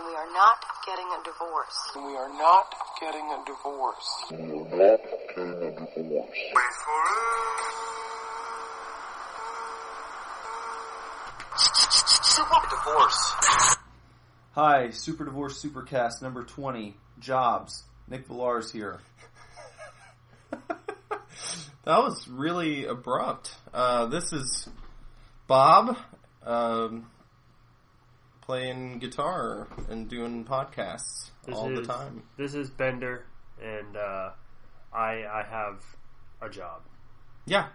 We are not getting a divorce. We are not getting a divorce. We are not getting a divorce. Wait for it. Divorce. Hi, Superdivorce Supercast number 20, Jobz. Nick Villar's here. That was really abrupt. This is Bob, playing guitar and doing podcasts the time. This is Bender, and I have a job. Yeah,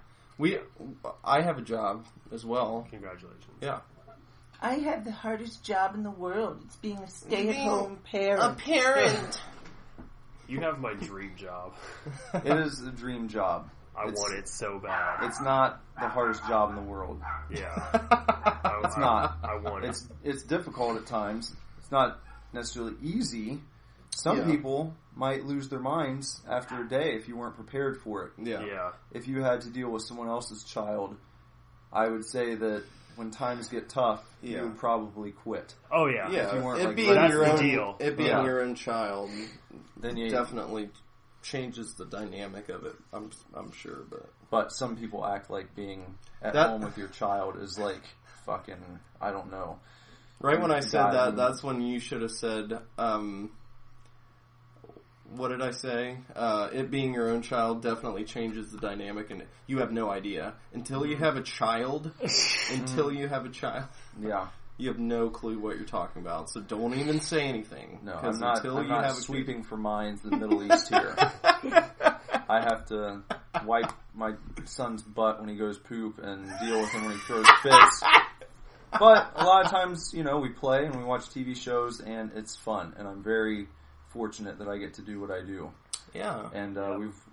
I have a job as well. Congratulations. Yeah. I have the hardest job in the world. It's being a stay-at-home parent. A parent! You have my dream job. It is a dream job. I want it so bad. It's not the hardest job in the world. Yeah. It's not. I want it. It's difficult at times. It's not necessarily easy. Some people might lose their minds after a day if you weren't prepared for it. Yeah. If you had to deal with someone else's child, I would say that when times get tough, you would probably quit. Oh, yeah. Yeah, if you weren't it being your own deal. It being your own child, then you definitely changes the dynamic of it. I'm sure, but some people act like being at home with your child is like fucking, I don't know. Right when I said that, that's when you should have said, what did I say? It being your own child definitely changes the dynamic, and you have no idea. Until you have a child, Yeah. you have no clue what you're talking about, so don't even say anything. No, I'm not sweeping for mines in the Middle East here. I have to wipe my son's butt when he goes poop and deal with him when he throws fits. But a lot of times, we play and we watch TV shows, and it's fun, and I'm very fortunate that I get to do what I do. Yeah. And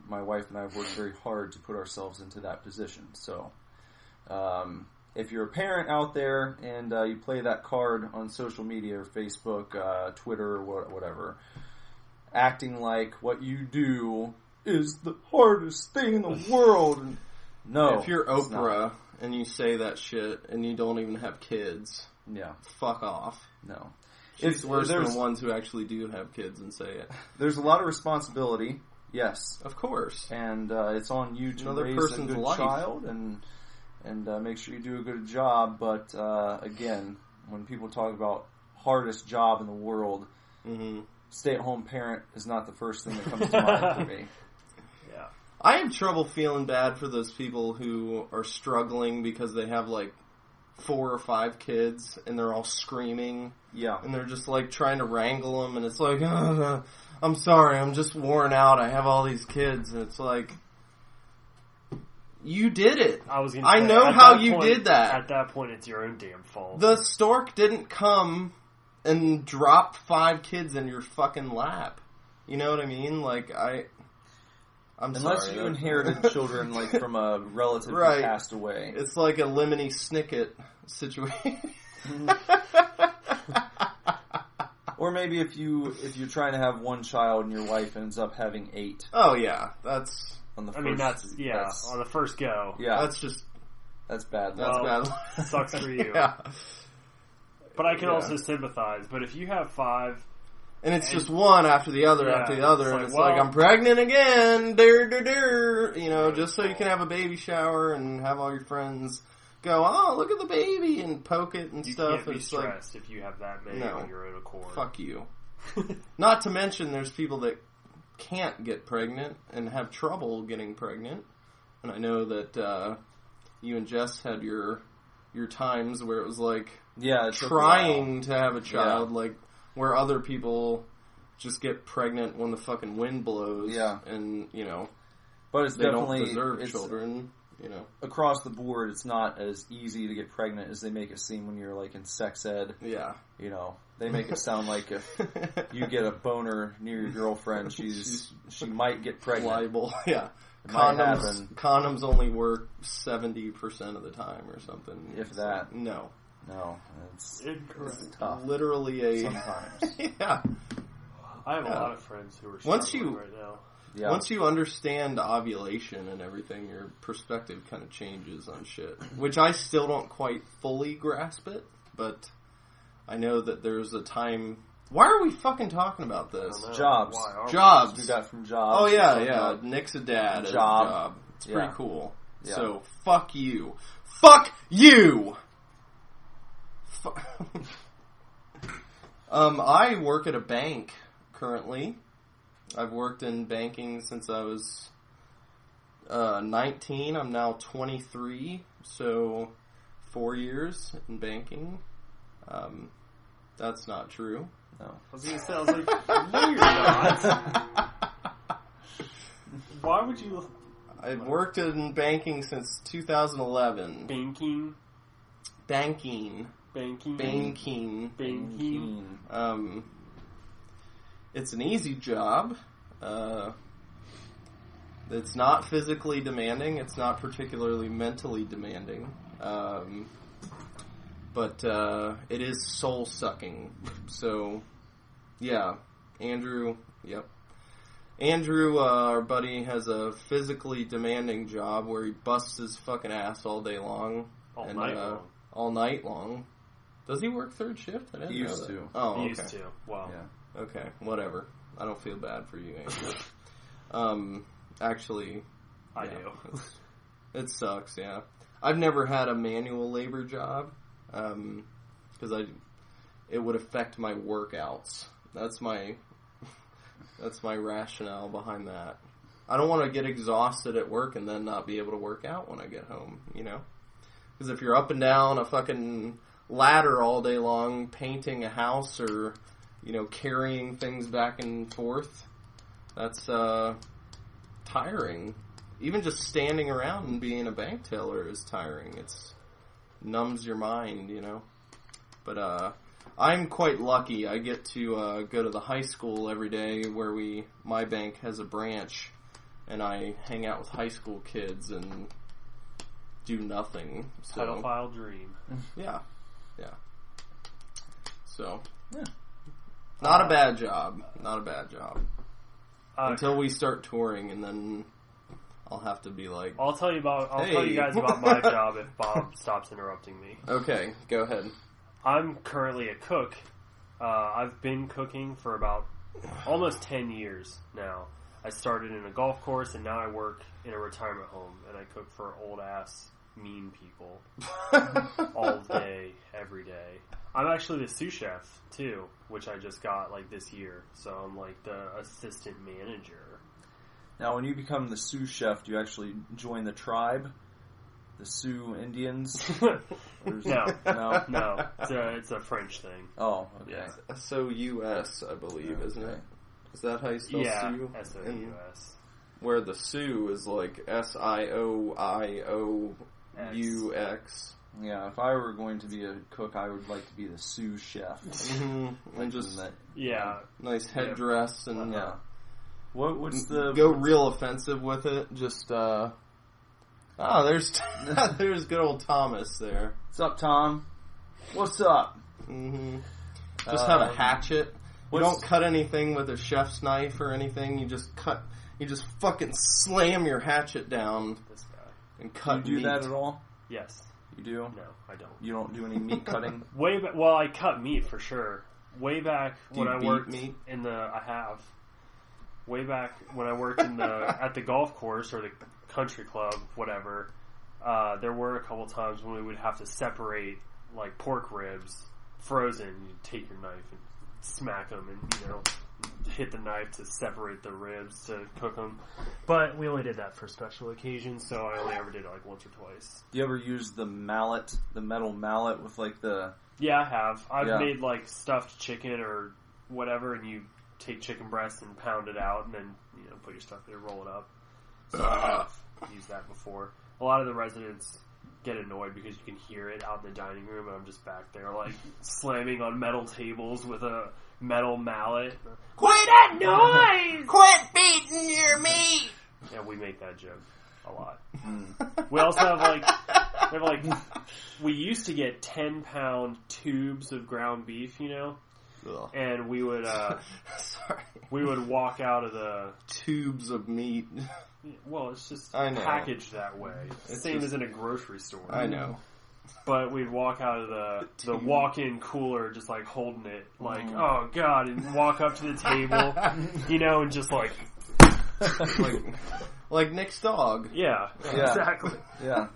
my wife and I have worked very hard to put ourselves into that position. So, if you're a parent out there and you play that card on social media or Facebook, Twitter, or whatever, acting like what you do is the hardest thing in the world. No. If you're Oprah and you say that shit and you don't even have kids, fuck off. No. It's worse than the ones who actually do have kids and say it. There's a lot of responsibility, yes. Of course. And it's on you to raise a good child and make sure you do a good job. But again, when people talk about hardest job in the world, stay-at-home parent is not the first thing that comes to mind for me. Yeah, I have trouble feeling bad for those people who are struggling because they have like 4 or 5 kids and they're all screaming. Yeah, and they're just like trying to wrangle them, and it's like, I'm sorry, I'm just worn out. I have all these kids, and it's like, you did it. I know how you did that. At that point, it's your own damn fault. The stork didn't come and drop 5 kids in your fucking lap. You know what I mean? Like, Unless you inherited children like from a relative who passed away. It's like a Lemony Snicket situation. Or maybe if you're trying to have one child and your wife ends up having 8. Oh yeah, that's on the first. That's on the first go. Yeah, that's bad. That's bad. Sucks for you. Yeah. But I can also sympathize. But if you have 5, and it's just one after the other after the other, and it's like, I'm pregnant again, just so you can have a baby shower and have all your friends go, oh, look at the baby, and poke it and stuff. You can't be stressed if you have that many on your own accord. Fuck you. Not to mention, there's people that can't get pregnant and have trouble getting pregnant. And I know that you and Jess had your times where it was like trying to have a child, like where other people just get pregnant when the fucking wind blows. Yeah, and but it's they definitely don't deserve children. Across the board, it's not as easy to get pregnant as they make it seem when you're like in sex ed. Yeah, they make it sound like if you get a boner near your girlfriend, she might get pregnant. Liable, yeah. Condoms only work 70% of the time or something. If that. No, it's incorrect. It's tough. Literally sometimes. Yeah. I have a lot of friends who are struggling right now. Yeah. Once you understand ovulation and everything, your perspective kind of changes on shit. Which I still don't quite fully grasp it, but I know that there's a time Why are we fucking talking about this? Jobs. Jobs. We got from Jobs. Oh, yeah. Nick's a dad. Job. It's pretty cool. Yeah. So, fuck you. Fuck you! I work at a bank currently. I've worked in banking since I was 19. I'm now 23, so 4 years in banking. That's not true. No. I was going to say, no, you're not. Why would you... I've worked in banking since 2011. Banking. It's an easy job. It's not physically demanding. It's not particularly mentally demanding. But it is soul-sucking. So, yeah. Andrew, our buddy, has a physically demanding job where he busts his fucking ass all day long. All night long. Does he work third shift? I didn't He used know to. that. Oh, okay. Used to. Wow. Yeah. Okay, whatever. I don't feel bad for you, Andrew. Actually... I do. It sucks, yeah. I've never had a manual labor job, because it would affect my workouts. That's my rationale behind that. I don't want to get exhausted at work and then not be able to work out when I get home, you know? Because if you're up and down a fucking ladder all day long, painting a house or, you know, carrying things back and forth, that's tiring. Even just standing around and being a bank teller is tiring. It's numbs your mind, you know? But I'm quite lucky. I get to go to the high school every day where my bank has a branch, and I hang out with high school kids and do nothing. So, Pedophile dream. Yeah. So, not a bad job. Until we start touring, and then I'll have to be like... I'll tell you guys about my job if Bob stops interrupting me. Okay, go ahead. I'm currently a cook. I've been cooking for about almost 10 years now. I started in a golf course, and now I work in a retirement home, and I cook for old-ass, mean people all day, every day. I'm actually the sous chef, too, which I just got, this year. So I'm, the assistant manager. Now, when you become the sous chef, do you actually join the tribe? The Sioux Indians? No. It's a French thing. Oh, okay. Yeah. S-O-U-S, I believe, isn't it? Is that how you spell Sioux? Yeah, S-O-U-S. Where the Sioux is S-I-O-I-O-U-X. Yeah, if I were going to be a cook, I would like to be the sous chef. Mm-hmm. And just nice headdress and What's the go real offensive with it? Just there's good old Thomas there. What's up, Tom? What's up? Mm-hmm. Just have a hatchet. You don't cut anything with a chef's knife or anything. You just fucking slam your hatchet down. This guy. And cut. Do you do meat. that at all? Yes. You do? No, I don't. You don't do any meat cutting? Well, I cut meat for sure. Way back when I worked meat? Way back when I worked at the golf course or the country club, whatever, there were a couple times when we would have to separate pork ribs frozen. You'd take your knife and smack them and hit the knife to separate the ribs to cook them. But we only did that for special occasions, so I only ever did it once or twice. Do you ever use the mallet, the metal mallet with the... Yeah, I have. I've made stuffed chicken or whatever, and you take chicken breast and pound it out, and then put your stuff there, roll it up. So I've used that before. A lot of the residents get annoyed because you can hear it out in the dining room, and I'm just back there slamming on metal tables with a metal mallet. Quit that noise! Quit beating your meat! Yeah, we make that joke a lot. We also have we used to get 10-pound tubes of ground beef, and we would we would walk out of the tubes of meat. Well, it's just packaged that way. It's the same as in a grocery store. I know. but we'd walk out of the walk-in cooler just like holding it, like, oh god, and walk up to the table, and just like Nick's dog. Yeah, exactly. Yeah.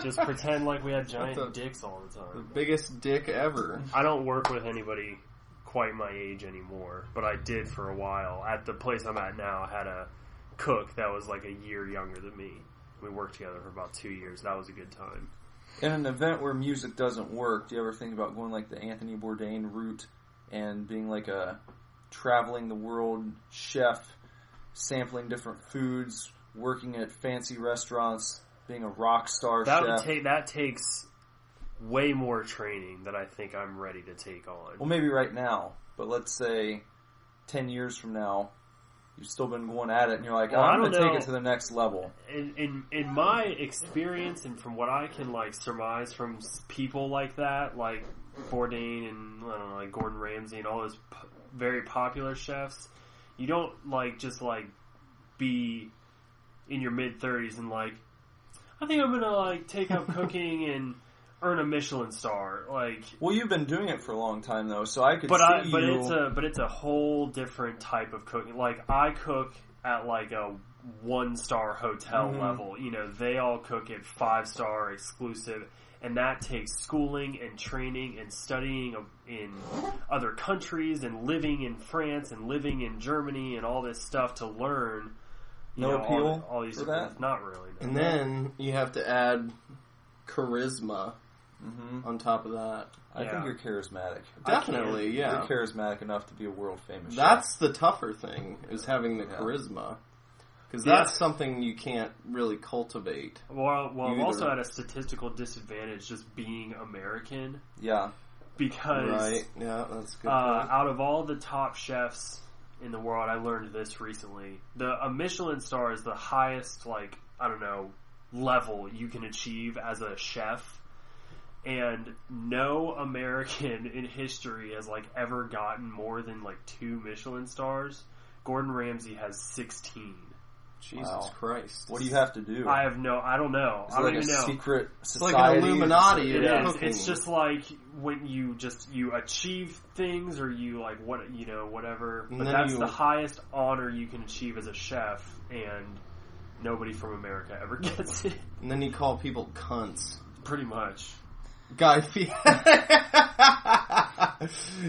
Just pretend like we had giant dicks all the The time. biggest dick ever. I don't work with anybody quite my age anymore, but I did for a while. At the place I'm at now, I had a cook that was like a year younger than me. We worked together for about 2 years. That was a good time. In an event where music doesn't work, do you ever think about going like the Anthony Bourdain route and being like a traveling the world chef, sampling different foods, working at fancy restaurants, being a rock star chef? That takes way more training than I think I'm ready to take on. Well, maybe right now, but let's say 10 years from now, you've still been going at it, and you're like, I'm going to take it to the next level. In my experience, and from what I can like surmise from people like that, like Bourdain and like Gordon Ramsay and all those very popular chefs, you don't like just like be in your mid-30s and like, I think I'm going to like take up cooking and earn a Michelin star. Like, well, you've been doing it for a long time though, so I could see But it's a whole different type of cooking. Like, I cook at like a 1-star hotel level. They all cook at 5-star exclusive, and that takes schooling and training and studying in other countries and living in France and living in Germany and all this stuff to learn. Appeal all these for that? Not really. No. And then you have to add charisma on top of that. I think you're charismatic. Definitely, yeah. You're charismatic enough to be a world famous chef. That's the tougher thing, is having the charisma. Because that's something you can't really cultivate. Well, I'm also at a statistical disadvantage just being American. Yeah. Because right. Yeah, that's good. Out of all the top chefs in the world, I learned this recently. A Michelin star is the highest, level you can achieve as a chef. And no American in history has, ever gotten more than, 2 Michelin stars. Gordon Ramsay has 16. Jesus Christ. What do you have to do? I don't know. Is it like a secret society? It's like an Illuminati. It is. It's just like when you achieve things, or you whatever. But that's the highest honor you can achieve as a chef, and nobody from America ever gets it. And then you call people cunts. Pretty much. Guy Fieri.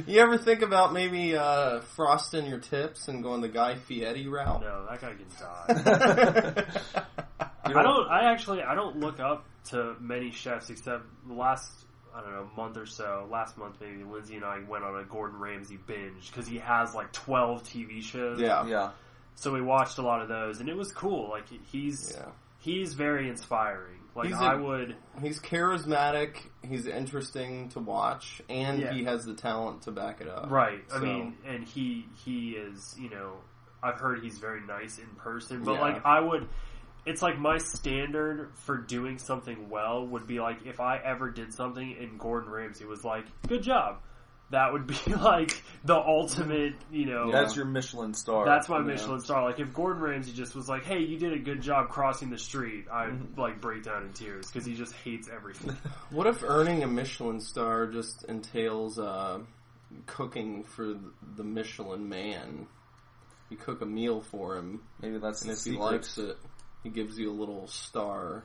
You ever think about maybe frosting your tips and going the Guy Fieri route? No, that guy can die. I don't look up to many chefs except the last, month or so. Last month maybe, Lindsay and I went on a Gordon Ramsay binge because he has 12 TV shows. Yeah. So we watched a lot of those, and it was cool. He's very inspiring. He's charismatic, he's interesting to watch, and he has the talent to back it up. Right. So. I mean, and he is, I've heard he's very nice in person, but it's my standard for doing something well would be if I ever did something and Gordon Ramsay was good job. That would be the ultimate, That's your Michelin star. That's my Michelin star. If Gordon Ramsay just was hey, you did a good job crossing the street, I'd break down in tears because he just hates everything. What if earning a Michelin star just entails cooking for the Michelin man? You cook a meal for him. Maybe that's and the if secret. He likes it, he gives you a little star.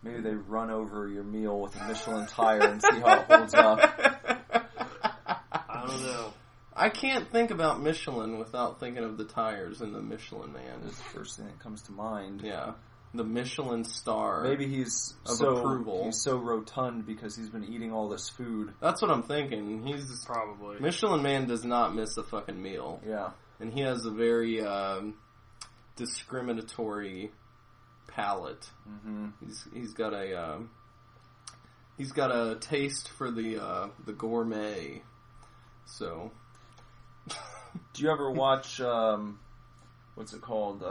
Maybe they run over your meal with a Michelin tire and see how it holds up. I don't know. I can't think about Michelin without thinking of the tires and the Michelin Man. It's the first thing that comes to mind. Yeah. The Michelin star. Maybe he's approval. He's so rotund because he's been eating all this food. That's what I'm thinking. He's probably. Michelin Man does not miss a fucking meal. Yeah. And he has a very discriminatory palate. Mm-hmm. He's got a taste for the gourmet. So, do you ever watch what's it called?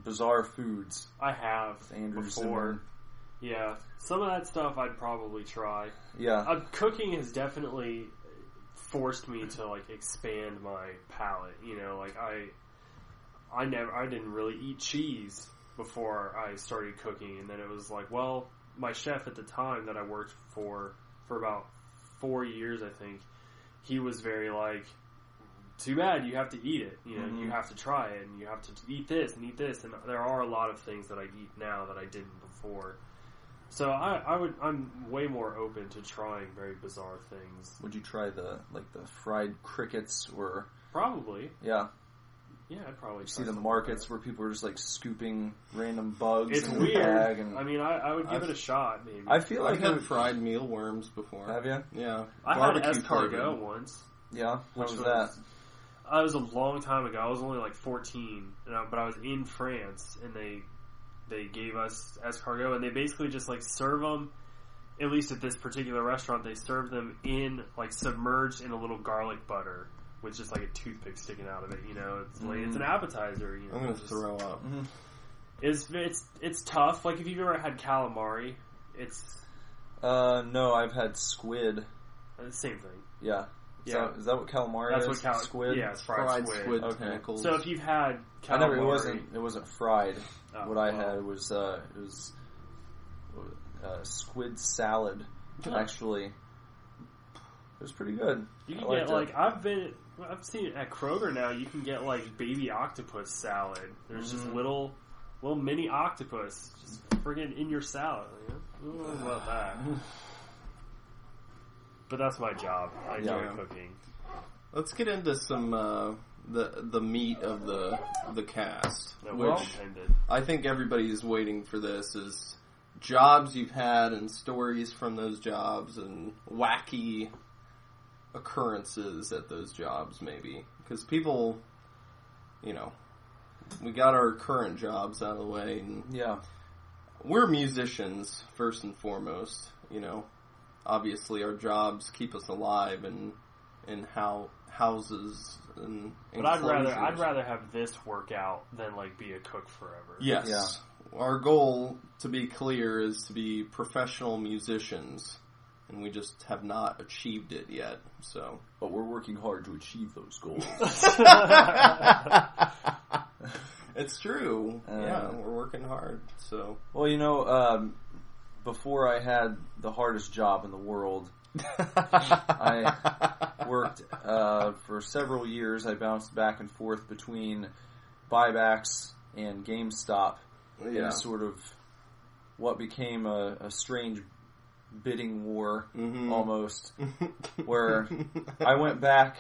Bizarre Foods. I have Andrew before. Zimmern. Yeah, some of that stuff I'd probably try. Yeah, cooking has definitely forced me to expand my palate. I didn't really eat cheese before I started cooking, and then it was like, well, my chef at the time that I worked for about 4 years, I think, he was very like, too bad, you have to eat it. You know, you have to try it, and you have to eat this and eat this. And there are a lot of things that I eat now that I didn't before. So I'm way more open to trying very bizarre things. Would you try the fried crickets or? Probably. Yeah. Yeah, I'd probably see the markets where people are just like scooping random bugs. It's in weird. Bag and I mean, I would give it a shot. Maybe I feel like I've had fried mealworms before. Have you? Yeah, I had escargot once. Yeah, what was that? It was a long time ago. I was only like 14, but I was in France, and they gave us escargot, and they basically just like serve them. At least at this particular restaurant, they serve them in like submerged in a little garlic butter with just like a toothpick sticking out of it. You know, it's like it's an appetizer. You know, I'm gonna throw up. It's tough. Like if you've ever had calamari, it's no, I've had squid. The same thing. Yeah. Yeah. Is that what calamari is? Squid? Yeah, it's fried squid. Okay. Tentacles. So if you've had calamari... It wasn't fried. Oh, what I had was squid salad. Actually, it was pretty good. You can get like I've seen it at Kroger now. You can get like baby octopus salad. There's just little mini octopus just friggin' in your salad. What about that? But that's my job. I enjoy cooking. Let's get into some the meat of the cast, which I think everybody's waiting for. This is jobs you've had and stories from those jobs and wacky occurrences at those jobs, maybe because people, you know, we got our current jobs out of the way, and we're musicians first and foremost, you know. Obviously, our jobs keep us alive in houses and. But I'd rather have this work out than like be a cook forever. Yes. Yeah. Our goal, to be clear, is to be professional musicians, and we just have not achieved it yet. So, but we're working hard to achieve those goals. It's true. Yeah, we're working hard. So, well, you know. Before I had the hardest job in the world, I worked for several years. I bounced back and forth between buybacks and GameStop in a sort of what became a strange bidding war almost, where I went back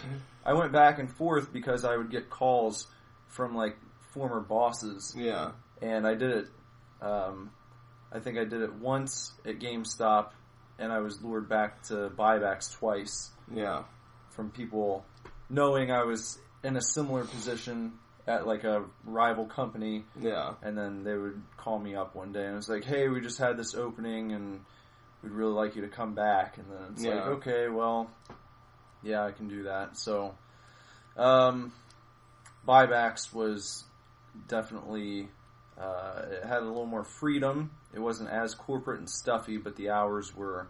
and forth because I would get calls from like former bosses. Yeah, and I did it. I think I did it once at GameStop, and I was lured back to buybacks twice. Yeah. From people knowing I was in a similar position at like a rival company. Yeah. And then they would call me up one day and it was like, hey, we just had this opening and we'd really like you to come back. And then it's like, okay, well, yeah, I can do that. So, buybacks was definitely, it had a little more freedom. It wasn't as corporate and stuffy, but the hours were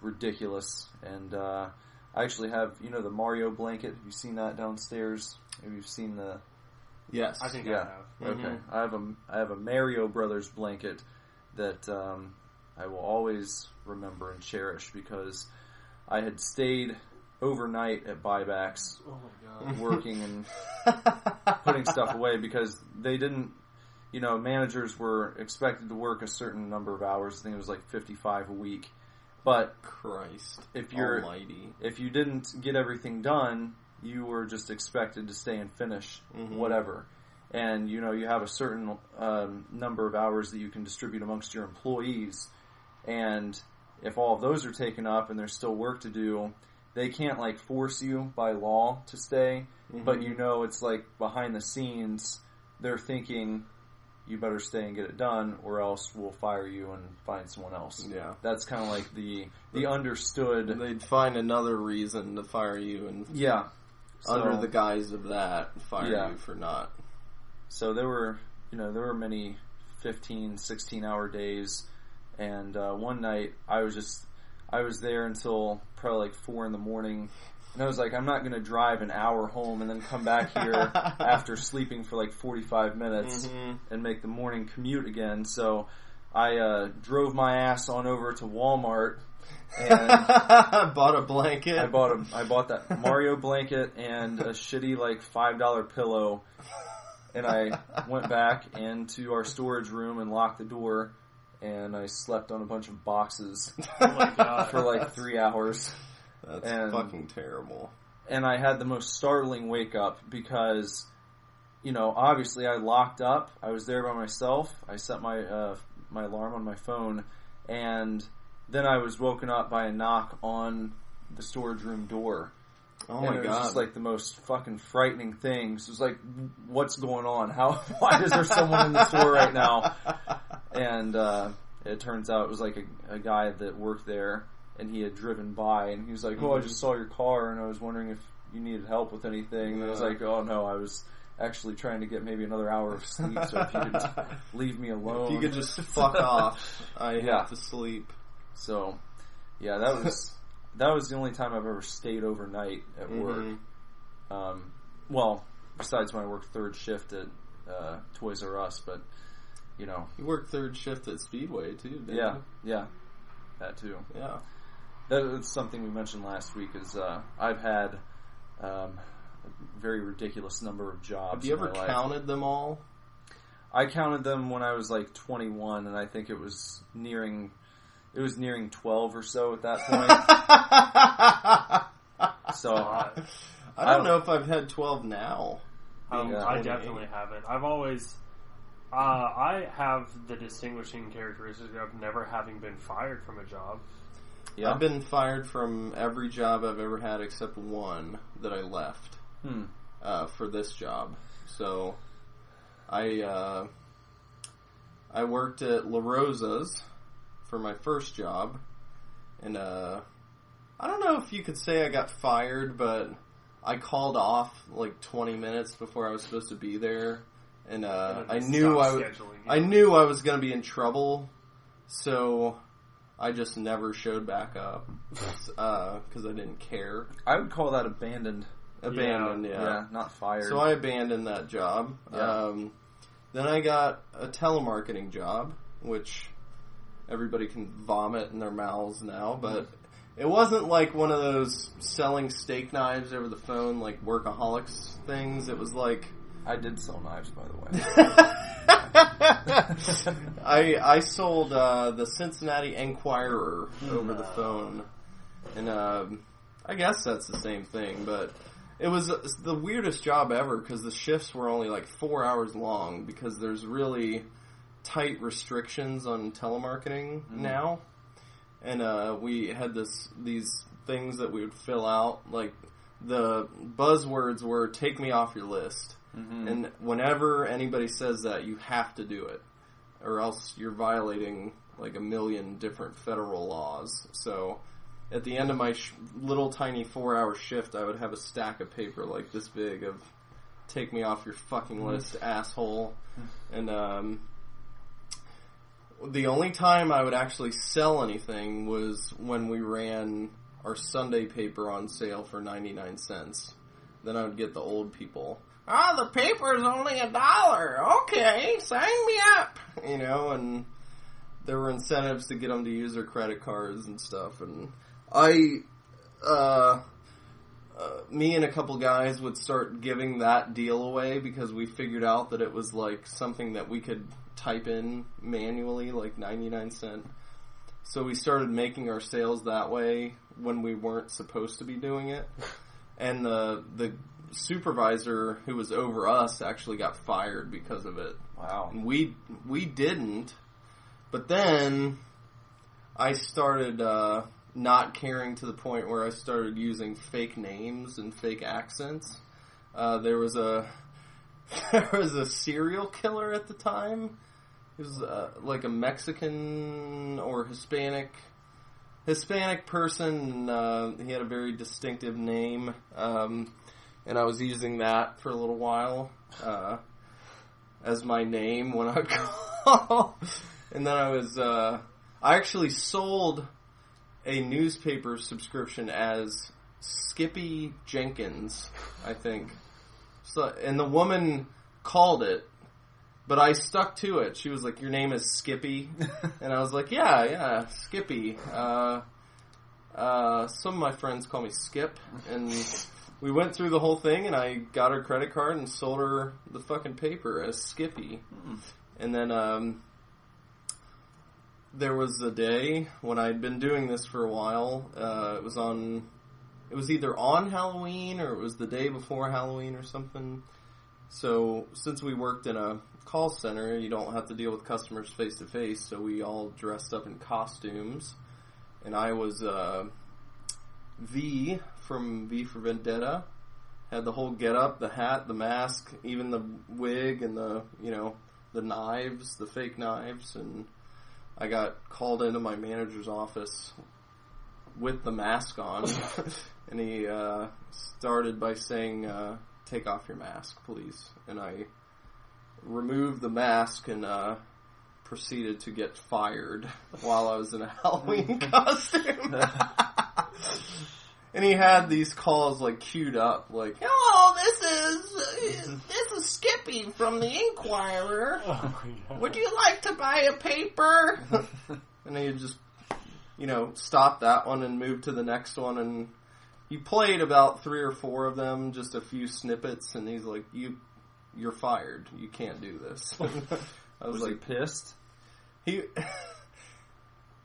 ridiculous. And I actually have, you know, the Mario blanket. Have you seen that downstairs? Maybe you've seen the... Yes. I think I have. Okay. I have a Mario Brothers blanket that I will always remember and cherish because I had stayed overnight at buybacks working and putting stuff away because they didn't... You know, managers were expected to work a certain number of hours. I think it was like 55 a week. But if you didn't get everything done, you were just expected to stay and finish whatever. And you know, you have a certain number of hours that you can distribute amongst your employees. And if all of those are taken up and there's still work to do, they can't like force you by law to stay. But you know, it's like behind the scenes, they're thinking, you better stay and get it done, or else we'll fire you and find someone else. Yeah, that's kind of like the understood. They'd find another reason to fire you, and under the guise of that, fire you for not. So there were many 15, 16-hour days, and one night I was there until probably like 4 a.m, And I was like, I'm not going to drive an hour home and then come back here after sleeping for like 45 minutes and make the morning commute again. So I drove my ass on over to Walmart and bought a blanket. I bought that Mario blanket and a shitty like $5 pillow. And I went back into our storage room and locked the door. And I slept on a bunch of boxes for like 3 hours. That's fucking terrible. And I had the most startling wake up because, obviously I locked up. I was there by myself. I set my my alarm on my phone, and then I was woken up by a knock on the storage room door. Oh my god! It was just like the most fucking frightening thing. So it was like, what's going on? Why is there someone in the store right now? And it turns out it was like a guy that worked there. And he had driven by, and he was like, I just saw your car, and I was wondering if you needed help with anything. And I was like, oh no, I was actually trying to get maybe another hour of sleep, so if you could leave me alone. If you could just fuck off. I have to sleep. So, yeah, that was the only time I've ever stayed overnight at work. Well, besides when I worked third shift at Toys R Us, but, You worked third shift at Speedway, too, didn't you? Yeah. That, too. Yeah. That's something we mentioned last week is I've had a very ridiculous number of jobs. Have you ever counted them all? I counted them when I was like 21, and I think it was nearing 12 or so at that point. So I don't know if I've had 12 now. I definitely haven't. I've always I have the distinguishing characteristic of never having been fired from a job. Yeah. I've been fired from every job I've ever had except one that I left for this job. So I worked at La Rosa's for my first job, and I don't know if you could say I got fired, but I called off like 20 minutes before I was supposed to be there. And I knew I was going to be in trouble, so I just never showed back up because I didn't care. I would call that abandoned. Yeah, not fired. So I abandoned that job. Yeah. Then I got a telemarketing job, which everybody can vomit in their mouths now, but it wasn't like one of those selling steak knives over the phone, like Workaholics things. It was like... I did sell knives, by the way. I sold the Cincinnati Enquirer over the phone, and I guess that's the same thing, but it was the weirdest job ever because the shifts were only like 4 hours long because there's really tight restrictions on telemarketing now, and we had these things that we would fill out, like the buzzwords were "take me off your list." And whenever anybody says that, you have to do it, or else you're violating like a million different federal laws. So at the end of my little tiny 4-hour shift, I would have a stack of paper like this big of "take me off your fucking list, asshole." And the only time I would actually sell anything was when we ran our Sunday paper on sale for 99 cents. Then I would get the old people. Oh, the paper is only $1. Okay, sign me up. And there were incentives to get them to use their credit cards and stuff. And me and a couple guys would start giving that deal away because we figured out that it was like something that we could type in manually, like 99 cent. So we started making our sales that way when we weren't supposed to be doing it. And the supervisor who was over us actually got fired because of it. Wow. And we didn't. But then I started not caring to the point where I started using fake names and fake accents. There was a serial killer at the time. He was like a Mexican or Hispanic person. He had a very distinctive name. And I was using that for a little while as my name when I would call. And then I actually sold a newspaper subscription as Skippy Jenkins, I think. So, and the woman called it, but I stuck to it. She was like, "Your name is Skippy," and I was like, "Yeah, Skippy." Some of my friends call me Skip, and we went through the whole thing, and I got her credit card and sold her the fucking paper as Skippy. And then there was a day when I'd been doing this for a while. It was either on Halloween or it was the day before Halloween or something. So since we worked in a call center, you don't have to deal with customers face to face, so we all dressed up in costumes. And I was V from V for Vendetta. Had the whole getup, the hat, the mask, even the wig and the knives, the fake knives. And I got called into my manager's office with the mask on. And he started by saying, "Take off your mask, please." And I removed the mask and proceeded to get fired while I was in a Halloween costume. And he had these calls like queued up, like, "Hello, this is Skippy from the Inquirer. Would you like to buy a paper?" And he just, stopped that one and moved to the next one, and he played about 3 or 4 of them, just a few snippets, and he's like, "You're fired. You can't do this." I was like, pissed?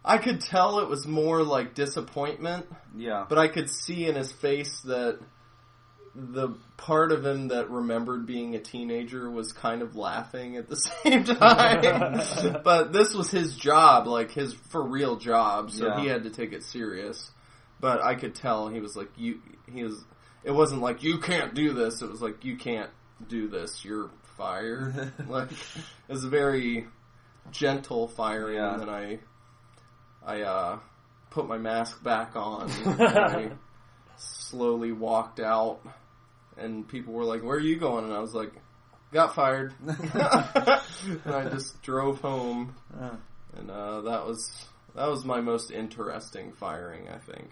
I could tell it was more like disappointment. Yeah. But I could see in his face that the part of him that remembered being a teenager was kind of laughing at the same time. But this was his job, like his for real job, so he had to take it serious. But I could tell he was like, it wasn't like, "You can't do this." It was like, "You can't do this. You're fired." Like, it was a very gentle firing, and then I put my mask back on, and I slowly walked out, and people were like, "Where are you going?" And I was like, "Got fired." And I just drove home, and that was my most interesting firing, I think.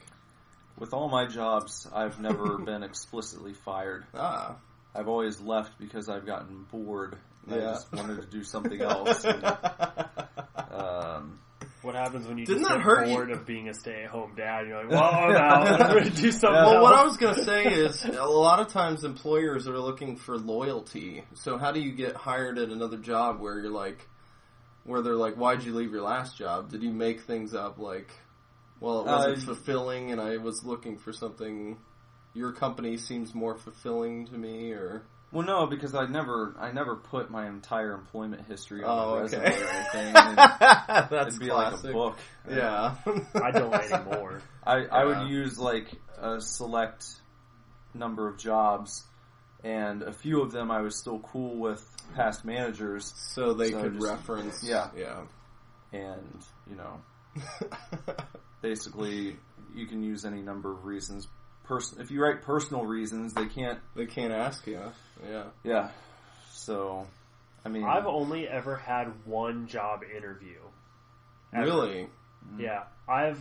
With all my jobs, I've never been explicitly fired. I've always left because I've gotten bored. And I just wanted to do something else. And, what happens when you Didn't just that get hurt bored you? of being a stay-at-home dad? You're like, "Well, I'm out. I'm going to do something else." Well, what I was going to say is, a lot of times employers are looking for loyalty. So how do you get hired at another job where they're like, "Why'd you leave your last job? Did you make things up like, well, it wasn't fulfilling and I was looking for something, your company seems more fulfilling to me," or... Well, no, because I never put my entire employment history on a resume or anything. That's it'd be classic. like a book. Yeah. I don't anymore. I would use like a select number of jobs, and a few of them I was still cool with past managers. So they could reference. Yeah. Yeah. And, basically you can use any number of reasons. If you write personal reasons, they can't ask you. Yeah. Yeah. So, I mean, I've only ever had one job interview. Ever. Really? Yeah. I've,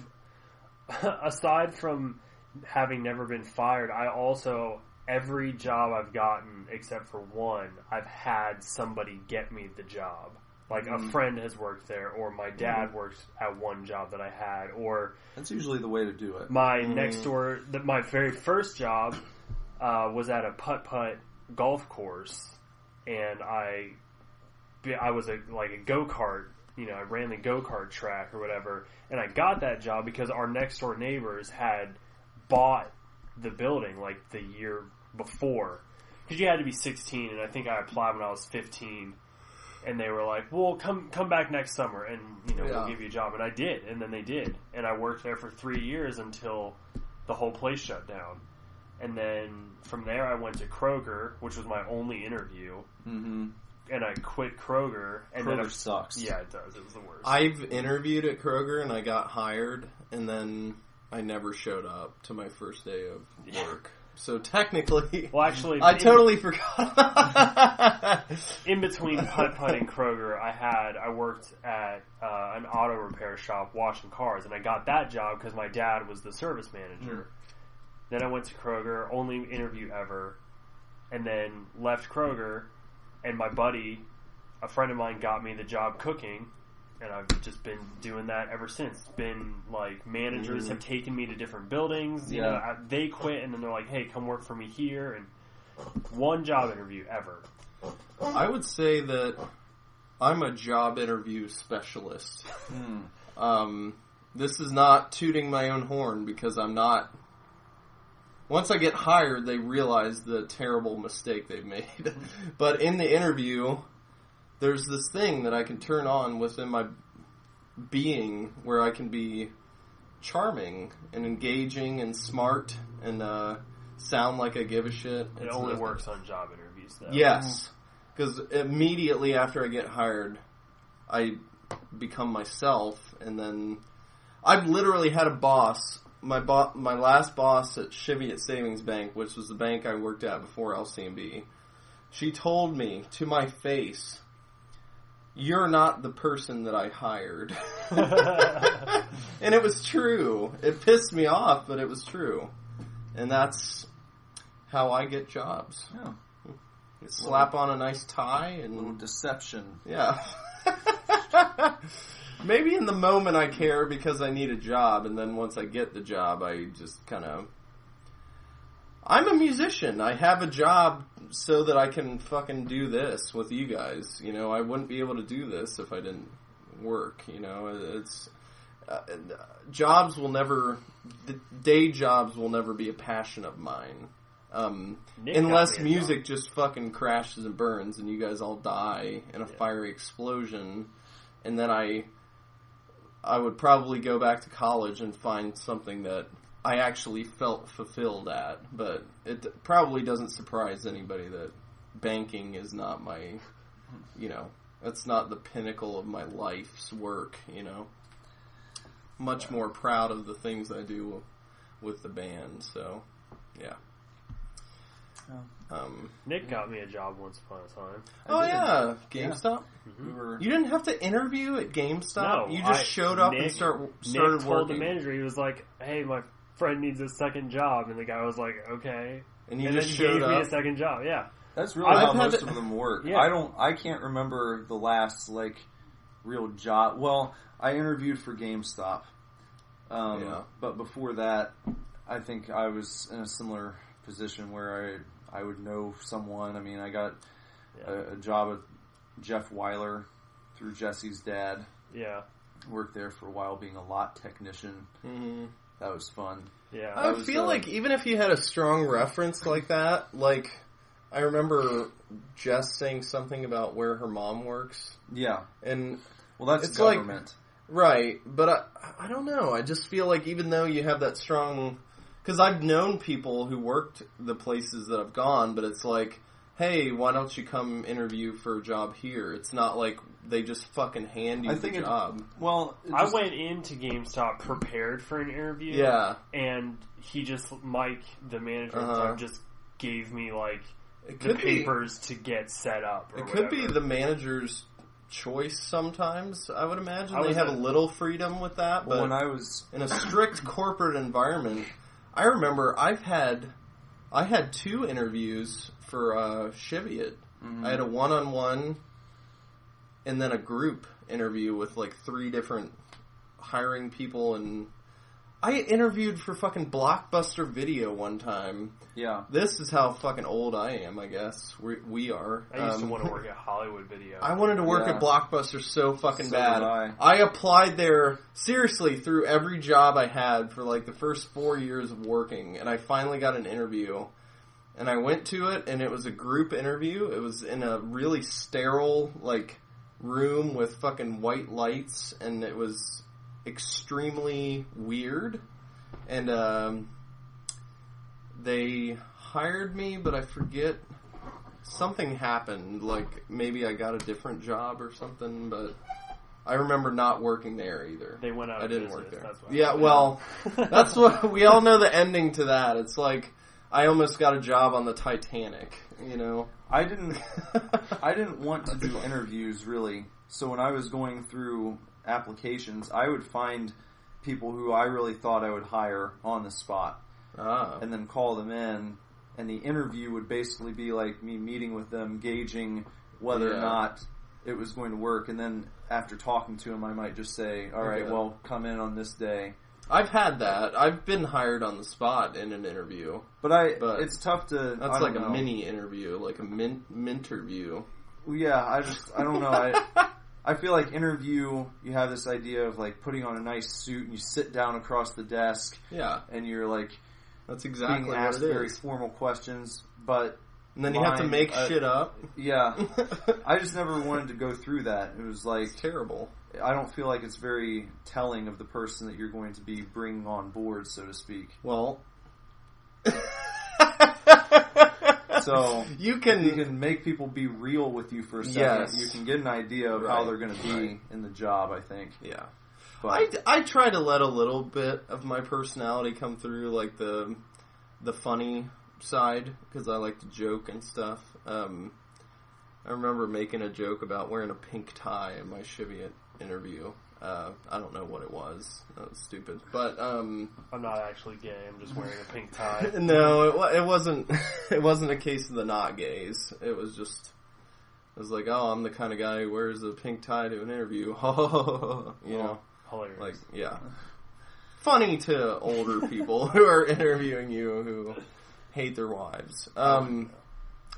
aside from having never been fired, I also, every job I've gotten, except for one, I've had somebody get me the job. Like, a friend has worked there, or my dad worked at one job that I had, or... That's usually the way to do it. My next door... My very first job was at a putt-putt golf course, and I was a go-kart, I ran the go-kart track or whatever, and I got that job because our next-door neighbors had bought the building, like, the year before. Because you had to be 16, and I think I applied when I was 15. And they were like, "Well, come back next summer, and we'll give you a job." And I did, and then they did, and I worked there for 3 years until the whole place shut down. And then from there, I went to Kroger, which was my only interview. Mm-hmm. And I quit Kroger. And Kroger sucks. Yeah, it does. It was the worst. I've interviewed at Kroger, and I got hired, and then I never showed up to my first day of work. So technically, well, actually, I totally forgot. In between putt-putt and Kroger, I worked at an auto repair shop washing cars, and I got that job because my dad was the service manager. Then I went to Kroger, only interview ever, and then left Kroger, and my buddy, a friend of mine, got me the job cooking, and I've just been doing that ever since. It's been like managers have taken me to different buildings. You know, they quit, and then they're like, "Hey, come work for me here." And one job interview ever. I would say that I'm a job interview specialist. This is not tooting my own horn because I'm not. Once I get hired, they realize the terrible mistake they've made. But in the interview, there's this thing that I can turn on within my being where I can be charming and engaging and smart and sound like I give a shit. It only works on job interviews, though. Yes. Because immediately after I get hired, I become myself, and then I've literally had a boss. My last boss at Cheviot Savings Bank, which was the bank I worked at before LCMB, she told me to my face, "You're not the person that I hired." And it was true. It pissed me off, but it was true. And that's how I get jobs. Yeah. Slap on a nice tie and... A little deception. Yeah. Maybe in the moment I care because I need a job, and then once I get the job, I just kind of... I'm a musician. I have a job so that I can fucking do this with you guys. You know, I wouldn't be able to do this if I didn't work, you know. It's... jobs will never... Day jobs will never be a passion of mine. Unless music just fucking crashes and burns and you guys all die in a fiery explosion, and then I would probably go back to college and find something that I actually felt fulfilled at. But it probably doesn't surprise anybody that banking is not my, you know, that's not the pinnacle of my life's work, you know. Much more proud of the things I do with the band, so, yeah. Nick got me a job once upon a time. Oh yeah, GameStop. Yeah. You didn't have to interview at GameStop. No, You just showed up and started Nick told working. the manager, he was like, "Hey, my friend needs a second job," and the guy was like, "Okay," and you and just then showed gave me up. a second job. Yeah, That's really how I've had most to- of them work. Yeah. I can't remember the last like real job. Well, I interviewed for GameStop, but before that, I think I was in a similar position where I would know someone. I mean, I got a job with Jeff Weiler through Jesse's dad. yeah, Worked there for a while being a lot technician. Mm-hmm. That was fun. yeah. I feel like even if you had a strong reference like that, like I remember Jess saying something about where her mom works, Yeah. and Well, that's It's government. right, but I don't know. I just feel like even though you have that strong... Because I've known people who worked the places that I've gone, but it's like, hey, why don't you come interview for a job here? It's not like they just fucking hand you the job. I went into GameStop prepared for an interview. Yeah. And Mike, the manager, at the time, just gave me, like, It the could be- papers to get set up. Or It could be the manager's choice sometimes, I would imagine. They have a little freedom with that, but when I was in a strict corporate environment, I remember I had 2 interviews for Cheviot. Mm-hmm. I had a one-on-one and then a group interview with like 3 different hiring people, and I interviewed for fucking Blockbuster Video one time. Yeah. This is how fucking old I am, I guess. We are. I used to want to work at Hollywood Video. I wanted to work at Blockbuster so fucking So bad. did I applied there, seriously, through every job I had for like the first 4 years of working, and I finally got an interview. And I went to it, and it was a group interview. It was in a really sterile, like, room with fucking white lights, and it was extremely weird. And, they hired me, but I forget, something happened. Like, maybe I got a different job or something, but I remember not working there either. They went out I of didn't business, work there. that's why. Yeah, well, that's what, we all know the ending to that. It's like, I almost got a job on the Titanic, you know? I didn't want to do interviews, really. So when I was going through applications, I would find people who I really thought I would hire on the spot. and then call them in. And the interview would basically be like me meeting with them, gauging whether or not it was going to work. And then after talking to them, I might just say, all right, well, come in on this day. I've had that. I've been hired on the spot in an interview. But it's tough to... That's like a mini interview, like a minterview. Yeah, I don't know. I feel like interview, you have this idea of like putting on a nice suit and you sit down across the desk. Yeah. And you're like... That's exactly being asked what it is. very formal questions, but... And then you have to make shit up. Yeah. I just never wanted to go through that. It was like... It's terrible. I don't feel like it's very telling of the person that you're going to be bringing on board, so to speak. Well... So you can make people be real with you for a second. Yes. You can get an idea of how they're going to be in the job, I think. Yeah. But I try to let a little bit of my personality come through, like the funny side, because I like to joke and stuff. I remember making a joke about wearing a pink tie in my Cheviot interview. I don't know what it was. That was stupid. But I'm not actually gay. I'm just wearing a pink tie. No, it wasn't. It wasn't a case of the not gays. It was just. It was like, oh, I'm the kind of guy who wears a pink tie to an interview. You know, hilarious. Like, yeah, funny to older people who are interviewing you who hate their wives and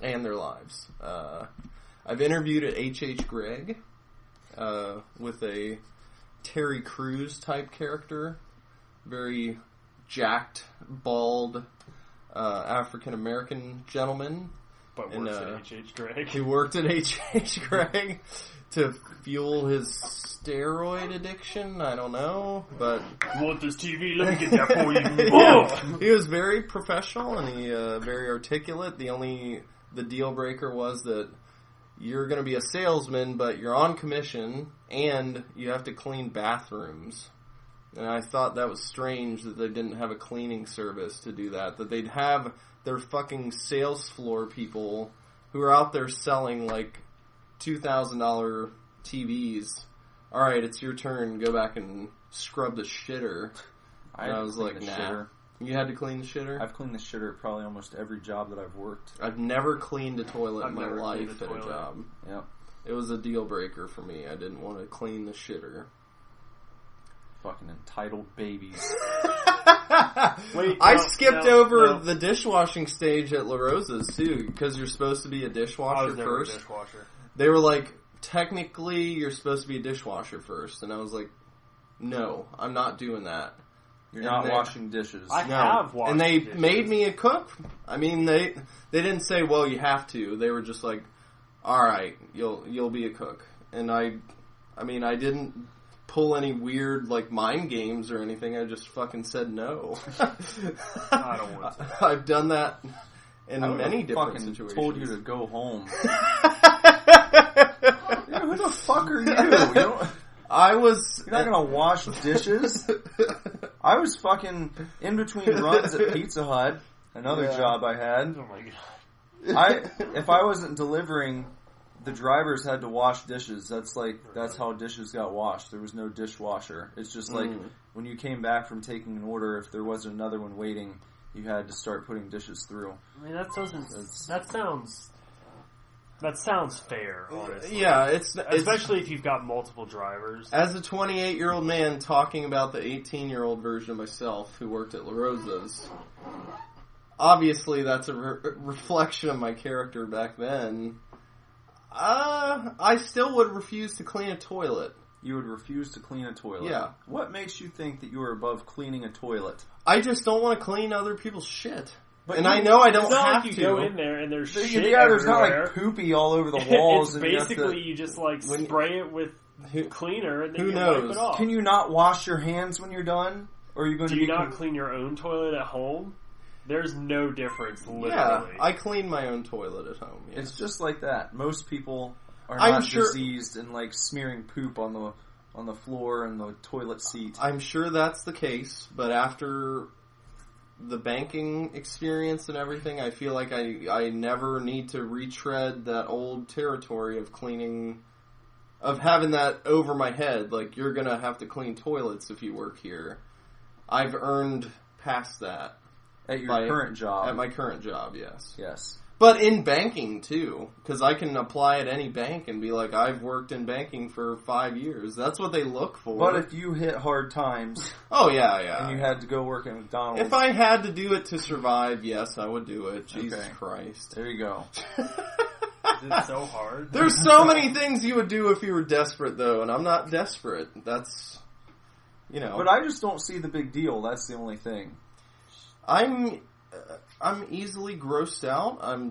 their lives. I've interviewed at H.H. Gregg with a Terry Crews type character, very jacked, bald, African American gentleman. But works at H.H. Gregg. He worked at H.H. Gregg to fuel his steroid addiction. I don't know, but you want this TV? Let me get that for you. He was very professional and he very articulate. The deal breaker was that you're going to be a salesman, but you're on commission, and you have to clean bathrooms. And I thought that was strange that they didn't have a cleaning service to do that. That they'd have their fucking sales floor people who are out there selling, like, $2,000 TVs. All right, it's your turn. Go back and scrub the shitter. And I was like, nah. Shitter. You had to clean the shitter? I've cleaned the shitter at probably almost every job that I've worked. I've never cleaned a toilet in my life at a job. Yep. It was a deal breaker for me. I didn't want to clean the shitter. Fucking entitled babies. Wait, I skipped over the dishwashing stage at La Rosa's too, because you're supposed to be a dishwasher I was never first. A dishwasher. They were like, technically, you're supposed to be a dishwasher first, and I was like, no, I'm not doing that. You're not washing dishes. I have washed and they dishes. made me a cook. I mean, they didn't say, well, you have to. They were just like, all right, you'll be a cook. And I didn't pull any weird like mind games or anything. I just fucking said no. I don't want to. I've done that in many different situations. Told you to go home. Yeah, who the fuck are you? You're not gonna wash dishes. I was fucking in between runs at Pizza Hut, another job I had. Oh my god. If I wasn't delivering, the drivers had to wash dishes. That's how dishes got washed. There was no dishwasher. It's just like when you came back from taking an order, if there wasn't another one waiting, you had to start putting dishes through. I mean, that sounds fair, honestly. Yeah, especially if you've got multiple drivers. As a 28-year-old man talking about the 18-year-old version of myself who worked at La Rosa's, obviously that's a reflection of my character back then. I still would refuse to clean a toilet. You would refuse to clean a toilet? Yeah. What makes you think that you are above cleaning a toilet? I just don't want to clean other people's shit. But I know I don't it's not have like to. You go in there and there's shit there's everywhere. not like poopy all over the walls. It's basically you just like spray it with cleaner and then who you knows? wipe it off. Can you not wash your hands when you're done? Or are you going Do you not clean your own toilet at home? There's no difference, literally. Yeah, I clean my own toilet at home. Yeah. It's just like that. Most people are not diseased and like smearing poop on the floor and the toilet seat. I'm sure that's the case, but after the banking experience and everything, I feel like I never need to retread that old territory of cleaning, of having that over my head. Like, you're gonna have to clean toilets if you work here. I've earned past that. At your current job. At my current job, yes. Yes. But in banking, too. Because I can apply at any bank and be like, I've worked in banking for 5 years. That's what they look for. But if you hit hard times... Oh, yeah. And you had to go work at McDonald's... If I had to do it to survive, yes, I would do it. Jesus Christ. There you go. Is it so hard? There's so many things you would do if you were desperate, though, and I'm not desperate. That's, you know... But I just don't see the big deal. That's the only thing. I'm easily grossed out. I'm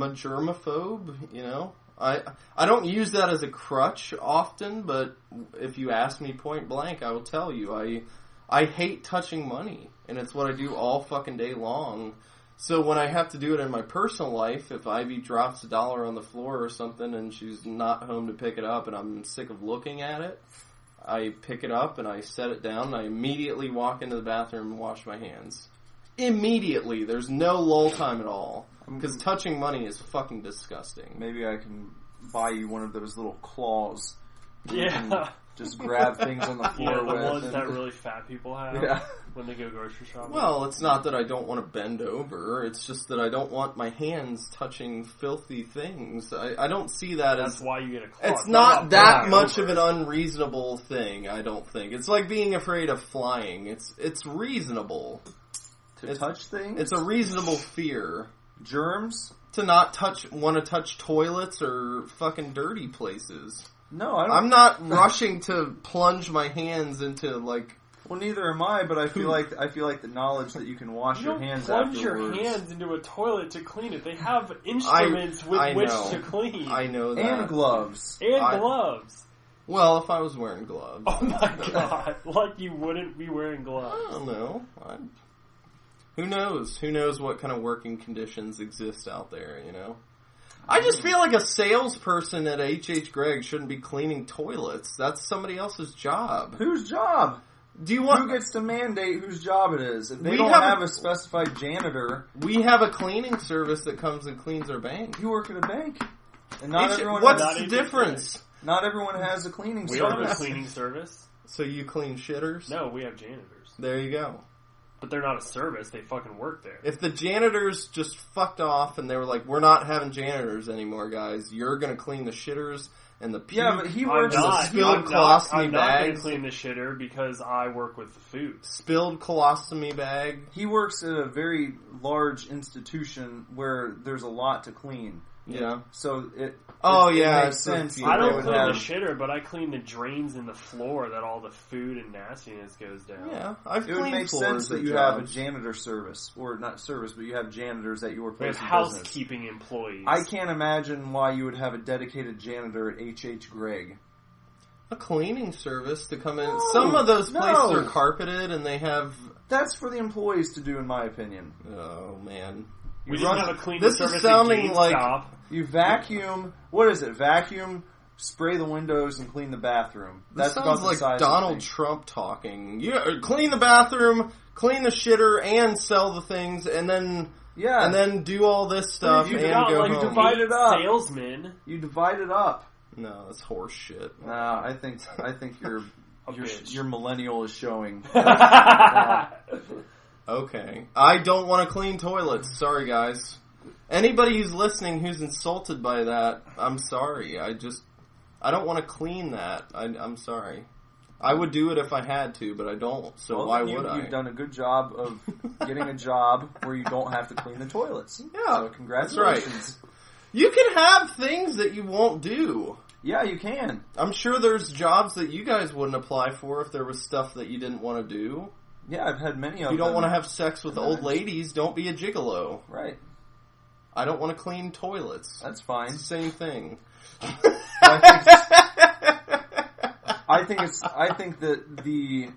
a germaphobe, you know. I don't use that as a crutch often, but if you ask me point blank, I will tell you I hate touching money, and it's what I do all fucking day long. So when I have to do it in my personal life, if Ivy drops $1 on the floor or something and she's not home to pick it up and I'm sick of looking at it, I pick it up and I set it down and I immediately walk into the bathroom and wash my hands. Immediately. There's no lull time at all. Because touching money is fucking disgusting. Maybe I can buy you one of those little claws. Yeah. Just grab things on the floor the with. ones that really fat people have when they go grocery shopping. Well, it's not that I don't want to bend over. It's just that I don't want my hands touching filthy things. I don't see that as... That's why you get a claw. It's not that much of an unreasonable thing, I don't think. It's like being afraid of flying. It's reasonable. To touch things? It's a reasonable fear. Germs? To not want to touch toilets or fucking dirty places. No, I don't. I'm not rushing to plunge my hands into, like... Well, neither am I, but I feel like the knowledge that you can wash your hands afterwards. You don't plunge your hands into a toilet to clean it. They have instruments with which to clean. I know that. And gloves. Gloves. Well, if I was wearing gloves. Oh my god. Like you wouldn't be wearing gloves. I don't know. Who knows? Who knows what kind of working conditions exist out there, you know? I just feel like a salesperson at H.H. Gregg shouldn't be cleaning toilets. That's somebody else's job. Whose job? Who gets to mandate whose job it is? If they don't have a specified janitor... We have a cleaning service that comes and cleans our bank. You work at a bank. And not everyone... What's the difference? Not everyone has a cleaning service. We don't have a cleaning service. So you clean shitters? No, we have janitors. There you go. But they're not a service. They fucking work there. If the janitors just fucked off and they were like, we're not having janitors anymore, guys. You're going to clean the shitters and the puke. Yeah, but he works with spilled colostomy bags. I'm not going to clean the shitter because I work with the food. Spilled colostomy bag. He works at a very large institution where there's a lot to clean. Yeah. So it makes sense. I don't clean the shitter, but I clean the drains in the floor that all the food and nastiness goes down. Yeah, it would make sense that you have a janitor service, or not service, but you have janitors at your place of business. Housekeeping employees. I can't imagine why you would have a dedicated janitor at H.H. Gregg. A cleaning service to come in. No, some of those places are carpeted and they have... That's for the employees to do, in my opinion. Oh, man. We didn't have a cleaning service. This is sounding like... You vacuum... What is it? Vacuum, spray the windows, and clean the bathroom. That sounds like Donald Trump talking. You clean the bathroom, clean the shitter, and sell the things, and then... Yeah. And then do all this stuff and go home. You divide it up. Salesman. You divide it up. No, that's horse shit. Nah, I think your millennial is showing. Okay. I don't want to clean toilets. Sorry, guys. Anybody who's listening who's insulted by that, I'm sorry. I don't want to clean that. I'm sorry. I would do it if I had to, but I don't. So why would I? You've done a good job of getting a job where you don't have to clean the toilets. Yeah. So congratulations. That's right. You can have things that you won't do. Yeah, you can. I'm sure there's jobs that you guys wouldn't apply for if there was stuff that you didn't want to do. Yeah, I've had many of them. You don't want to have sex with old ladies, don't be a gigolo. Right. I don't want to clean toilets. That's fine. It's the same thing. I think that the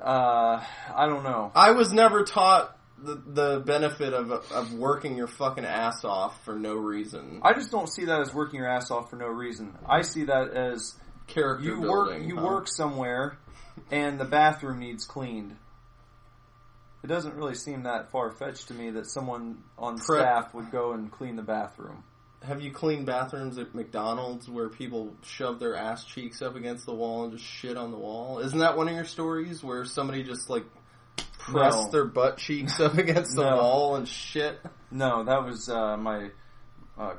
I don't know. I was never taught the benefit of working your fucking ass off for no reason. I just don't see that as working your ass off for no reason. I see that as character building. You work somewhere and the bathroom needs cleaned. It doesn't really seem that far-fetched to me that someone on staff would go and clean the bathroom. Have you cleaned bathrooms at McDonald's where people shove their ass cheeks up against the wall and just shit on the wall? Isn't that one of your stories where somebody just, like, press their butt cheeks up against the wall and shit? No, that was my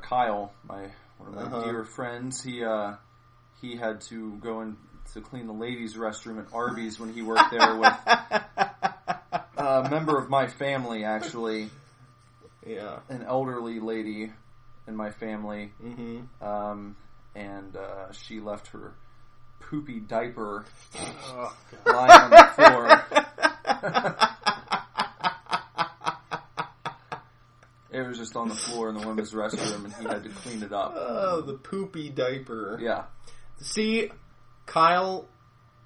Kyle, one of my dear friends. He had to go in to clean the ladies' restroom at Arby's when he worked there with a member of my family, actually. Yeah. An elderly lady in my family. Mm-hmm. And she left her poopy diaper lying on the floor. It was just on the floor in the women's restroom, and he had to clean it up. Oh, the poopy diaper. Yeah. See, Kyle,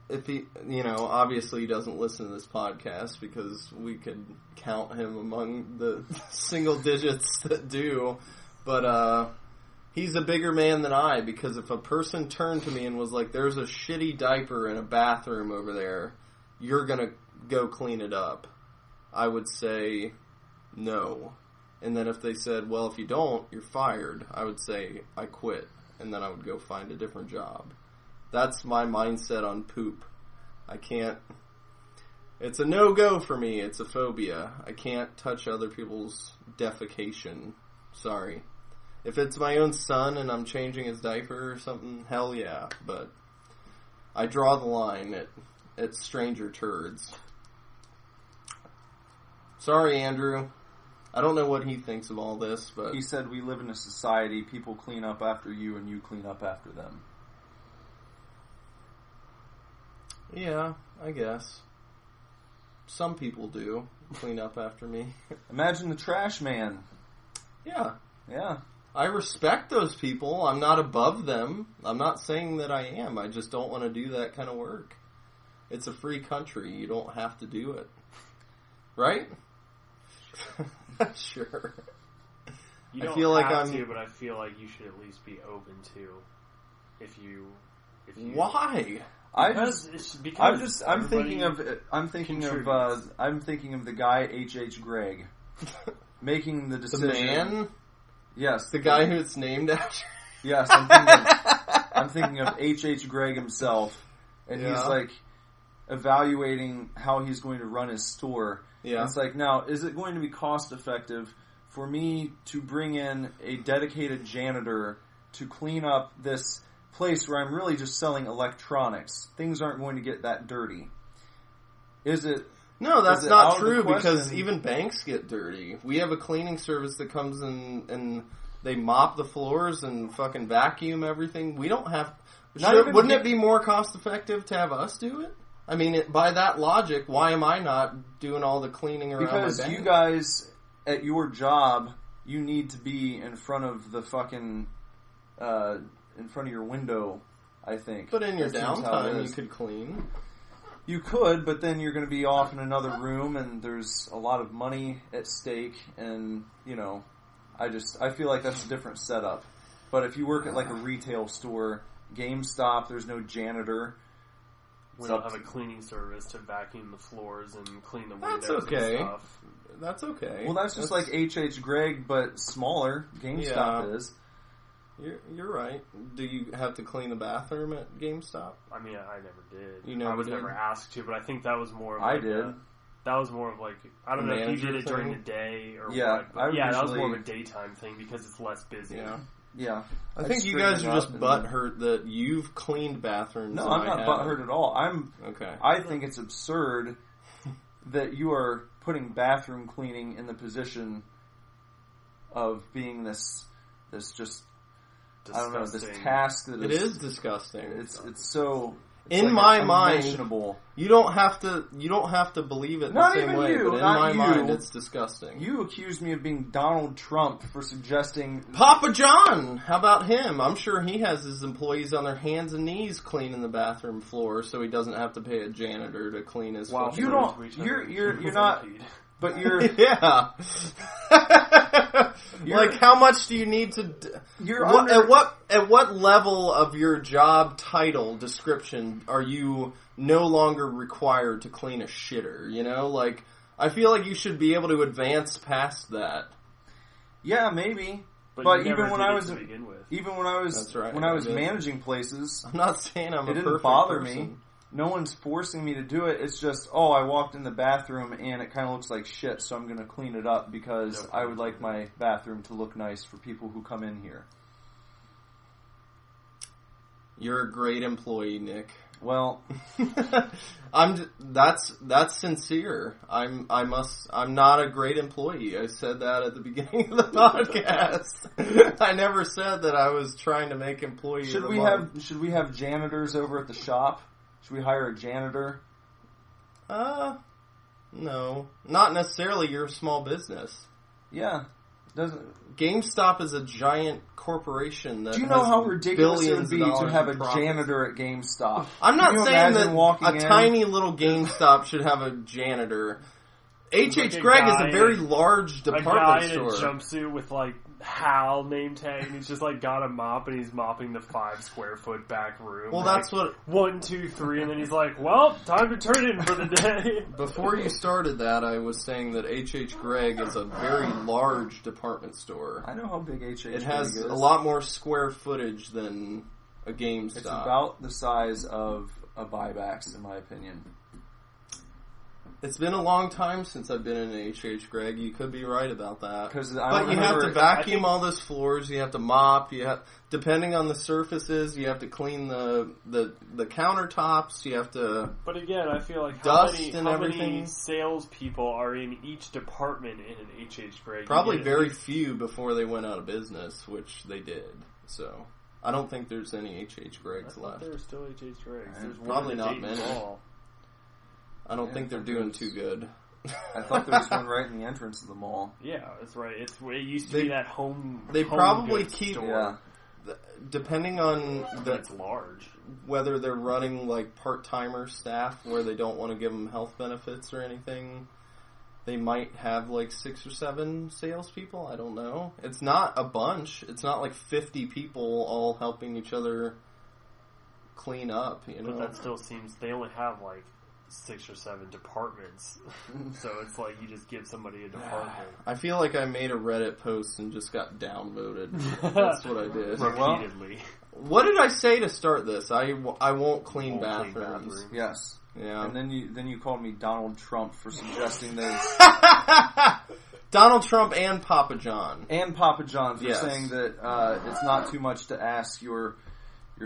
if he, obviously he doesn't listen to this podcast because we could count him among the single digits that do, but he's a bigger man than I, because if a person turned to me and was like, there's a shitty diaper in a bathroom over there, you're gonna go clean it up, I would say no. And then if they said, well, if you don't, you're fired, I would say, I quit. And then I would go find a different job. That's my mindset on poop. I can't... It's a no-go for me. It's a phobia. I can't touch other people's defecation. Sorry. If it's my own son and I'm changing his diaper or something, hell yeah. But I draw the line at stranger turds. Sorry, Andrew. I don't know what he thinks of all this, but... He said we live in a society, people clean up after you and you clean up after them. Yeah, I guess. Some people do clean up after me. Imagine the trash man. Yeah. Yeah. I respect those people. I'm not above them. I'm not saying that I am. I just don't want to do that kind of work. It's a free country. You don't have to do it. Right? Sure. You don't I feel like have to, but I feel like you should at least be open to if you Why? I'm thinking of the guy H.H. Gregg making the decision. The man? Yes. The guy who it's named after? Yes, I'm thinking of H.H. Gregg himself, and he's like evaluating how he's going to run his store. Yeah. It's like, now, is it going to be cost effective for me to bring in a dedicated janitor to clean up this place where I'm really just selling electronics? Things aren't going to get that dirty. Is it? No, that's is it not out of the true, because question? even banks get dirty. We have a cleaning service that comes in and they mop the floors and fucking vacuum everything. We don't have... Wouldn't it be more cost effective to have us do it? I mean, by that logic, why am I not doing all the cleaning around because my bank? You guys, at your job, you need to be in front of the fucking... in front of your window, I think. But in your downtime, you could clean. You could, but then you're going to be off in another room, and there's a lot of money at stake, and, I feel like that's a different setup. But if you work at, like, a retail store, GameStop, there's no janitor. We don't have a cleaning service to vacuum the floors and clean the windows That's okay. and stuff. That's okay. Well, that's just like H.H. Gregg, but smaller. GameStop is. You're right. Do you have to clean the bathroom at GameStop? I mean, I never did. You never I was did? never asked to, but I think that was more of I like did. That was more of like, I don't know if you did it during the thing? day or Yeah, what. But that was usually- more of a daytime thing because it's less busy. Yeah. Yeah. I think you guys are just butthurt that you've cleaned bathrooms. No, and I'm I not haven't. butthurt at all. Okay. I think it's absurd that you are putting bathroom cleaning in the position of being this just, Disgusting. I don't know, this task that It is disgusting. It's so... It's in like my mind, unmentionable. you don't have to believe it Not the same even way, you, but in not my you. mind, it's disgusting. You accused me of being Donald Trump for suggesting... Papa John! How about him? I'm sure he has his employees on their hands and knees cleaning the bathroom floor so he doesn't have to pay a janitor to clean his Wow, fucking... You don't... You're not... But you're... Yeah. Like, how much do you need to... At what level of your job title description are you no longer required to clean a shitter, Like, I feel like you should be able to advance past that. Yeah, maybe. But even when I was... to begin with. Even when I was... That's right, when I was I did. managing places... I'm not saying I'm a It didn't perfect bother person. me. no one's forcing me to do it. It's just, I walked in the bathroom and it kind of looks like shit, so I'm going to clean it up because I would like my bathroom to look nice for people who come in here. You're a great employee, Nick. Well, that's sincere. I'm not a great employee. I said that at the beginning of the podcast. I never said that I was trying to make employees. Should we have janitors over at the shop? Should we hire a janitor? No, not necessarily. You're a small business. Yeah. GameStop is a giant corporation that do you know how ridiculous it would be to have a profits. Janitor at GameStop? I'm not saying that a in? tiny little GameStop should have a janitor. H.H. Gregg is a very large department store. A guy in a jumpsuit with like Hal name tag, and he's just like got a mop and he's mopping the 5 square foot back room. Well, that's what 1, 2, 3, and then he's like, "Well, time to turn in for the day." Before you started that, I was saying that H.H. Gregg is a very large department store. I know how big H.H. Gregg is. It has a lot more square footage than a GameStop. It's about the size of a Buybacks, in my opinion. It's been a long time since I've been in H.H. Gregg. You could be right about that. But you have to vacuum all those floors. You have to mop. Depending on the surfaces, you have to clean the countertops. You have to. But again, I feel like how many salespeople are in each department in an H.H. Gregg? Probably very few before they went out of business, which they did. So I don't think there's any H.H. Greggs left. There's still H.H. Greggs. There's probably one not many. I don't think they're doing too good. I thought there was one right in the entrance of the mall. Yeah, that's right. It used to be that home. They probably keep. Store. Yeah. Depending on it's large. Whether they're running like part-timer staff where they don't want to give them health benefits or anything, they might have like 6 or 7 salespeople. I don't know. It's not a bunch. It's not like 50 people all helping each other clean up. But that still seems they only have like 6 or 7 departments. So it's like you just give somebody a department. I feel like I made a Reddit post and just got downvoted. That's what I did. Repeatedly. What did I say to start this? I won't clean bathrooms. Yes. Yeah. And then you called me Donald Trump for suggesting those. Donald Trump and Papa John. And Papa John for saying that it's not too much to ask your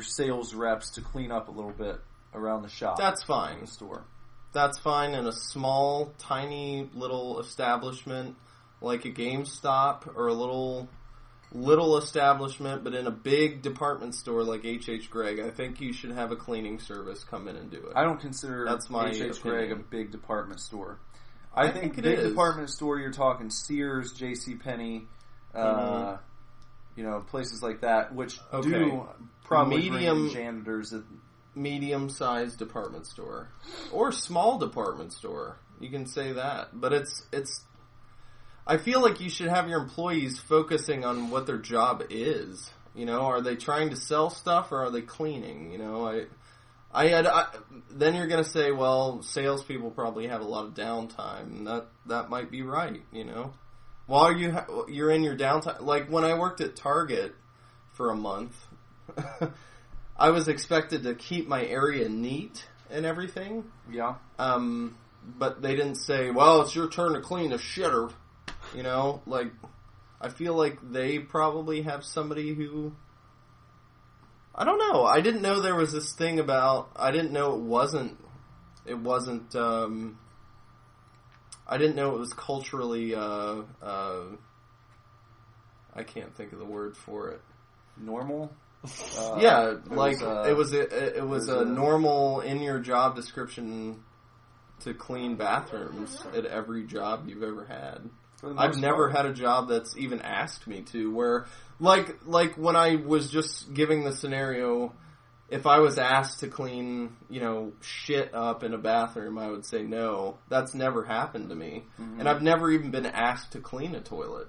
sales reps to clean up a little bit around the shop. That's fine. The store. That's fine in a small, tiny little establishment like a GameStop or a little establishment, but in a big department store like H.H. Gregg, I think you should have a cleaning service come in and do it. I don't consider H.H. Gregg a big department store. I think big department store, you're talking Sears, JCPenney, places like that, which do probably bring in janitors at medium-sized department store or small department store. You can say that, but it's. I feel like you should have your employees focusing on what their job is. Are they trying to sell stuff or are they cleaning? Then you're going to say, well, salespeople probably have a lot of downtime. And that might be right. While you're in your downtime, like when I worked at Target for a month. I was expected to keep my area neat and everything. Yeah. But they didn't say, well, it's your turn to clean the shitter. I feel like they probably have somebody who... I don't know. I didn't know there was this thing about... I didn't know it wasn't... I didn't know it was culturally... I can't think of the word for it. Normal? It was a normal in your job description to clean bathrooms at every job you've ever had. I've never had a job that's even asked me to. Where like when I was just giving the scenario, if I was asked to clean shit up in a bathroom, I would say no. That's never happened to me, and I've never even been asked to clean a toilet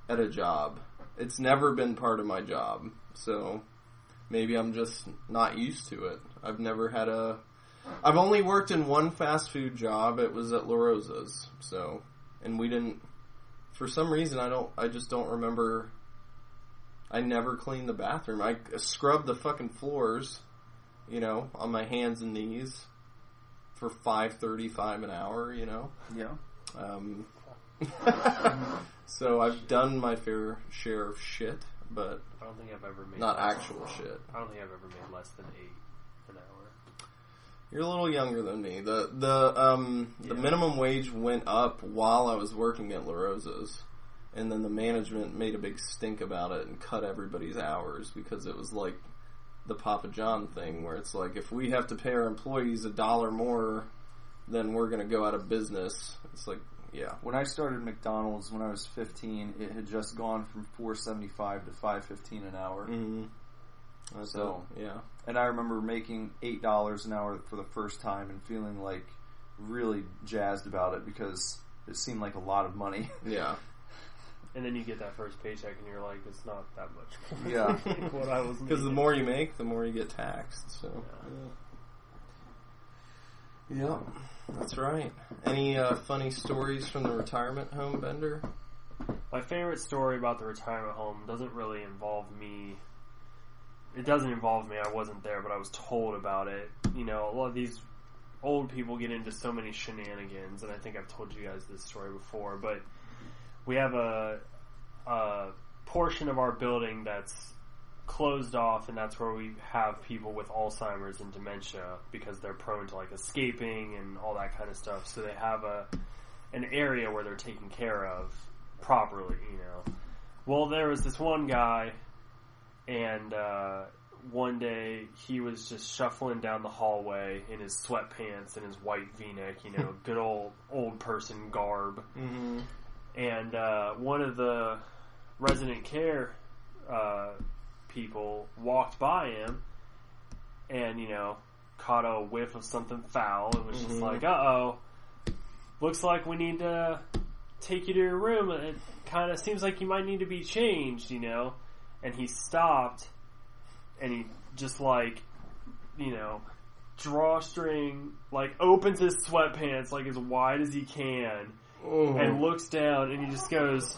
at a job. It's never been part of my job. So, maybe I'm just not used to it. I've only worked in one fast food job. It was at La Rosa's. So, and we didn't, for some reason I just don't remember, I never cleaned the bathroom. I scrubbed the fucking floors, on my hands and knees for $5.35 an hour, Yeah. So I've done my fair share of shit, but I don't think I've ever made not actual shit. I don't think I've ever made less than $8 an hour. You're a little younger than me. The minimum wage went up while I was working at La Rosa's, and then the management made a big stink about it and cut everybody's hours because it was like the Papa John thing, where it's like, if we have to pay our employees $1 more, then we're going to go out of business. It's like, yeah. When I started McDonald's when I was 15, it had just gone from $4.75 to $5.15 an hour. Mm-hmm. So, yeah. And I remember making $8 an hour for the first time and feeling like really jazzed about it because it seemed like a lot of money. Yeah. And then you get that first paycheck and you're like, it's not that much more. Yeah. What I was Because the more you make, the more you get taxed. So, yeah, that's right. Any funny stories from the retirement home, Bender? My favorite story about the retirement home doesn't really involve me. It doesn't involve me. I wasn't there, but I was told about it. A lot of these old people get into so many shenanigans, and I think I've told you guys this story before, but we have a portion of our building that's closed off, and that's where we have people with Alzheimer's and dementia because they're prone to like escaping and all that kind of stuff. So they have an area where they're taken care of properly, Well, there was this one guy, and one day he was just shuffling down the hallway in his sweatpants and his white V-neck, good old person garb. Mm-hmm. And one of the resident care people walked by him and, caught a whiff of something foul and was just like, uh-oh, looks like we need to take you to your room. It kind of seems like you might need to be changed, And he stopped and he just drawstring, opens his sweatpants as wide as he can. Oh. And looks down and he just goes,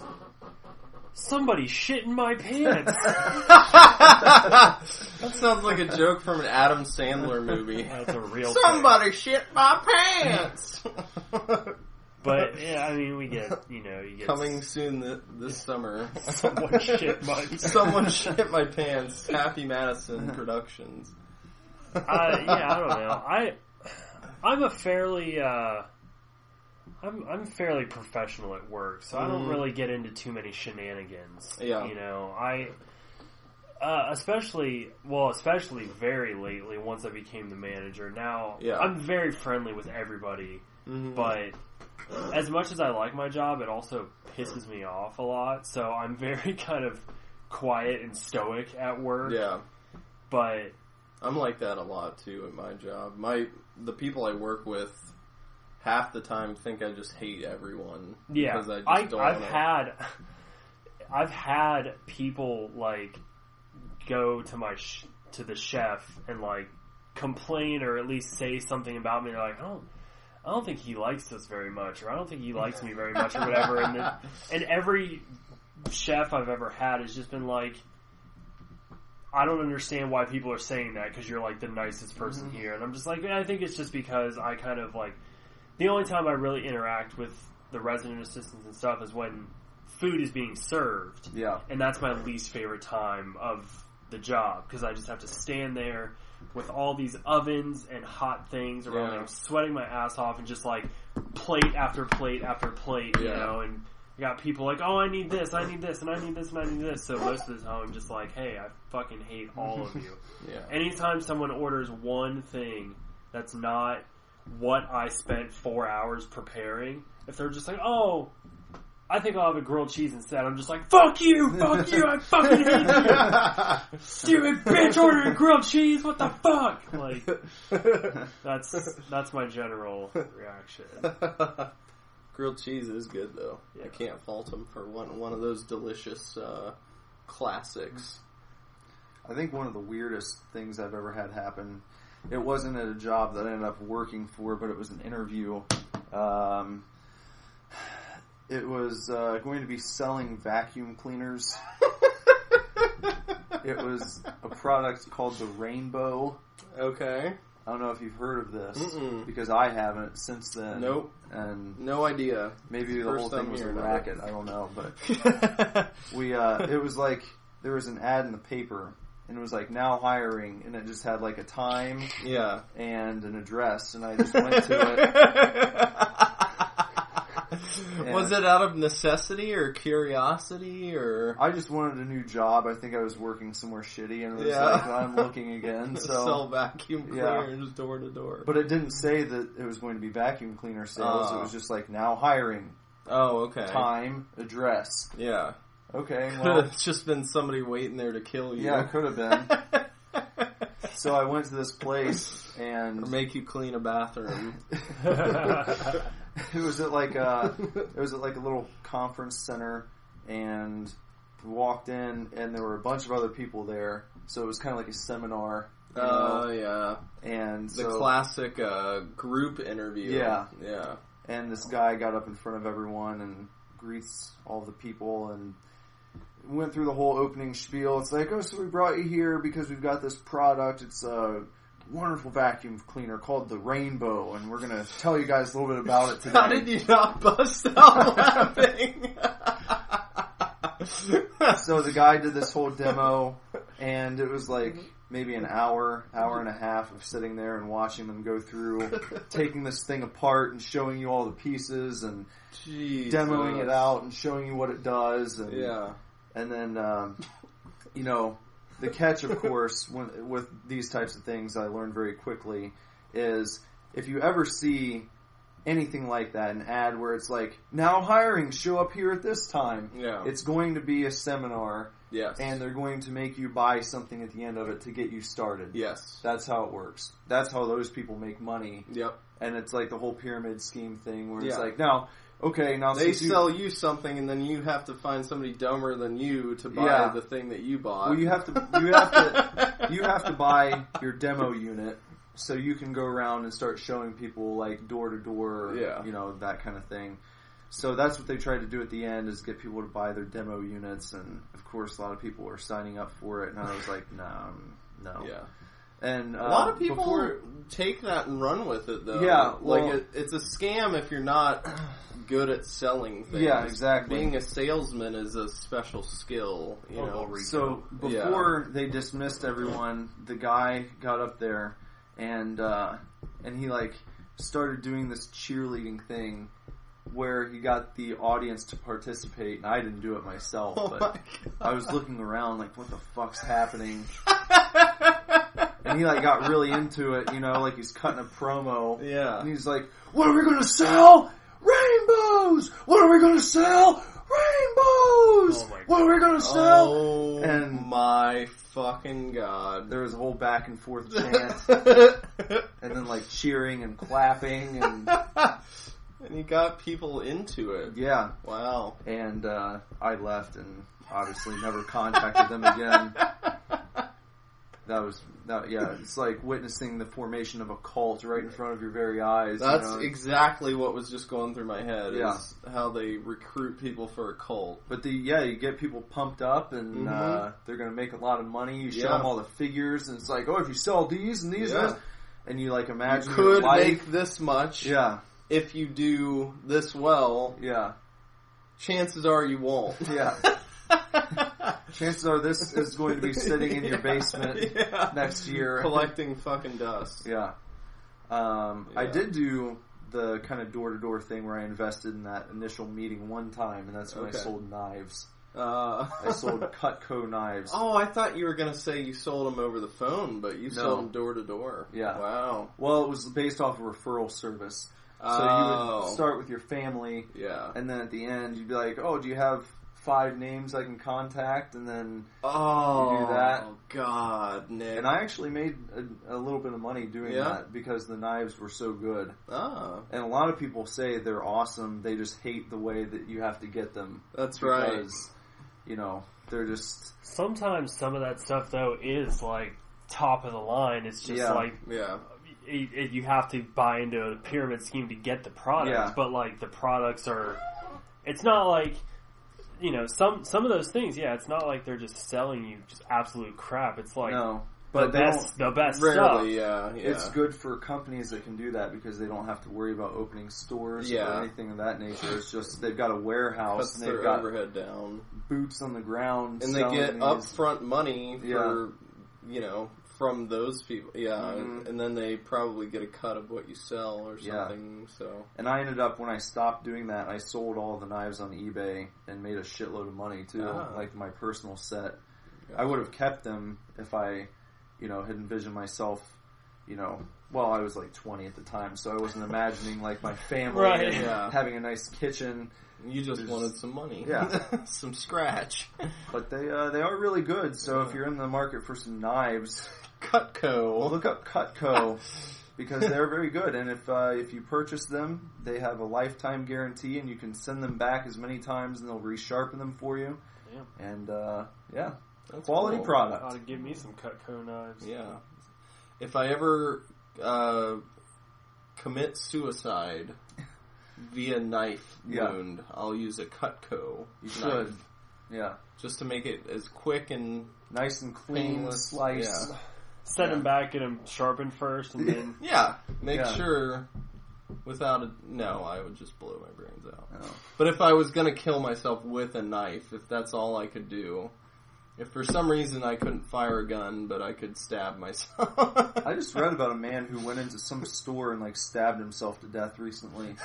somebody shit in my pants. That sounds like a joke from an Adam Sandler movie. That's a real Somebody shit my pants. But yeah, I mean, we get, you get coming soon this summer. Someone shit my pants. Someone shit my pants. Happy Madison Productions. I don't know. I'm a fairly I'm fairly professional at work, so I don't really get into too many shenanigans. Yeah. I especially very lately once I became the manager. Now I'm very friendly with everybody, but as much as I like my job, it also pisses me off a lot. So I'm very kind of quiet and stoic at work. Yeah. But I'm like that a lot too at my job. The people I work with half the time think I just hate everyone. Yeah, because I just I've had people go to to the chef and complain or at least say something about me. They're like, I don't think he likes us very much, or I don't think he likes me very much, or whatever. And every chef I've ever had has just been like, I don't understand why people are saying that because you're the nicest person here. And I'm just like, I think it's just because I kind of the only time I really interact with the resident assistants and stuff is when food is being served. Yeah. And that's my least favorite time of the job because I just have to stand there with all these ovens and hot things around me. I'm sweating my ass off and just plate after plate after plate, you know, and you got people oh, I need this, I need this, and I need this, and I need this. So most of the time I'm just hey, I fucking hate all of you. Yeah. Anytime someone orders one thing that's not what I spent 4 hours preparing, if they're just oh, I think I'll have a grilled cheese instead, I'm just fuck you, I fucking hate you, stupid bitch ordering grilled cheese, what the fuck? That's my general reaction. Grilled cheese is good though. Yeah. I can't fault them for one of those delicious classics. I think one of the weirdest things I've ever had happen, it wasn't at a job that I ended up working for, but it was an interview. It was going to be selling vacuum cleaners. It was a product called the Rainbow. Okay. I don't know if you've heard of this, Mm-mm. because I haven't since then. Nope. And no idea. maybe the whole thing was a racket. I don't know, but it was like there was an ad in the paper, and it was like now hiring, and it just had like a time, and an address, and I just went to it. Was it out of necessity or curiosity or? I just wanted a new job. I think I was working somewhere shitty, and it was like, I'm looking again. So sell vacuum cleaners door to door. But it didn't say that it was going to be vacuum cleaner sales. It was just like now hiring. Oh, okay. Time, address. Yeah. Okay. Could Well, have just been somebody waiting there to kill you. yeah, it could have been. So I went to this place and Or make you clean a bathroom. it was at like a little conference center, and we walked in, and there were a bunch of other people there, so it was kind of like a seminar. Oh, yeah. And The classic group interview. Yeah. Yeah. And this guy got up in front of everyone and greets all the people and went through the whole opening spiel. It's like, oh, so we brought you here because we've got this product. It's a wonderful vacuum cleaner called the Rainbow, and we're going to tell you guys a little bit about it today. How did you not bust out laughing? So the guy did this whole demo, and it was like maybe an hour and a half of sitting there and watching them go through, taking this thing apart and showing you all the pieces and demoing it out and showing you what it does. And, and then, the catch, of course, with these types of things, I learned very quickly, is if you ever see anything like that, an ad where it's like, now hiring, show up here at this time. Yeah. It's going to be a seminar. Yes. And they're going to make you buy something at the end of it to get you started. Yes. That's how it works. That's how those people make money. Yep. And it's like the whole pyramid scheme thing where it's like, now they sell you something, and then you have to find somebody dumber than you to buy the thing that you bought. Well, you have to buy your demo unit so you can go around and start showing people like door to door, that kind of thing. So that's what they try to do at the end, is get people to buy their demo units, and of course a lot of people are signing up for it, and I was like, no. Yeah. And a lot of people take that and run with it, though. Yeah, well, it's a scam if you're not good at selling things. Yeah, exactly. Being a salesman is a special skill, you know. So before they dismissed everyone, the guy got up there and he like started doing this cheerleading thing where he got the audience to participate, and I didn't do it myself, but I was looking around like, what the fuck's happening? And he like got really into it, like he's cutting a promo. Yeah. And he's like, what are we gonna sell? Rainbows! What are we gonna sell? Rainbows! What are we gonna sell? Oh, and my fucking God. There was a whole back and forth chant. And then like cheering and clapping and he got people into it. Yeah. Wow. And I left and obviously never contacted them again. It's like witnessing the formation of a cult right in front of your very eyes. That's exactly what was just going through my head, is how they recruit people for a cult. But you get people pumped up, and they're going to make a lot of money. You show them all the figures, and it's like, oh, if you sell these and these and this, and you like imagine you could make this much. Yeah. If you do this well. Yeah. Chances are you won't. Yeah. Chances are this is going to be sitting in your basement next year. Collecting fucking dust. Yeah. I did do the kind of door-to-door thing where I invested in that initial meeting one time, and that's when I sold knives. I sold Cutco knives. Oh, I thought you were going to say you sold them over the phone, but you sold them door-to-door. Yeah. Wow. Well, it was based off a referral service. So you would start with your family, and then at the end you'd be like, oh, do you have 5 names I can contact? And then you do that. Oh, God, Nick. And I actually made a little bit of money doing that because the knives were so good. Oh. And a lot of people say they're awesome, they just hate the way that you have to get them. That's right. Because, they're just... Sometimes some of that stuff, though, is like top of the line. It's just like... Yeah. You have to buy into a pyramid scheme to get the products, but like the products are, it's not like, some of those things, it's not like they're just selling you just absolute crap. It's like but the best rarely, stuff. It's good for companies that can do that because they don't have to worry about opening stores or anything of that nature. It's just they've got a warehouse and they've got overhead down, boots on the ground, and they get upfront money for from those people. And then they probably get a cut of what you sell or something. So, and I ended up when I stopped doing that, I sold all the knives on eBay and made a shitload of money too, like my personal set. Gotcha. I would have kept them if I had envisioned myself, I was like 20 at the time, so I wasn't imagining like my family and having a nice kitchen. You just wanted some money. Yeah. Some scratch. But they are really good, so if you're in the market for some knives, Cutco. Look up Cutco because they're very good, and if you purchase them, they have a lifetime guarantee, and you can send them back as many times and they'll resharpen them for you. Yeah. And that's quality product. Ought to give me some Cutco knives. Yeah. If I ever commit suicide via knife wound, I'll use a Cutco knife. Yeah. Just to make it as quick and nice and clean, painless. slice. Yeah. Send them back, get them sharpened first, and then make sure. I would just blow my brains out. Oh. But if I was going to kill myself with a knife, if that's all I could do, if for some reason I couldn't fire a gun, but I could stab myself. I just read about a man who went into some store and stabbed himself to death recently.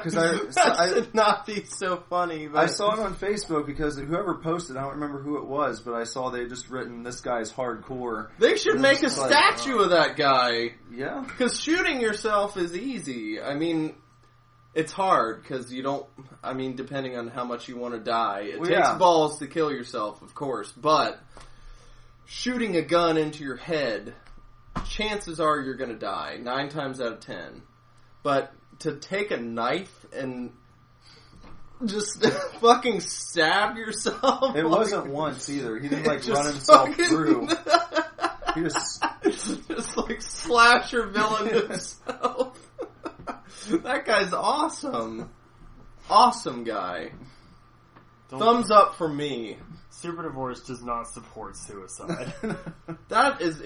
That should not be so funny. But I saw it on Facebook because whoever posted, I don't remember who it was, but I saw they had just written, "This guy's hardcore." They should make a statue of that guy. Yeah. Because shooting yourself is easy. I mean, it's hard because depending on how much you want to die. It takes balls to kill yourself, of course, but shooting a gun into your head, chances are you're going to die, 9 times out of 10. But to take a knife and just fucking stab yourself. It wasn't once either. He didn't run himself through. He just slash your villain himself. That guy's awesome. Awesome guy. Thumbs up for me. Superdivorce does not support suicide. That is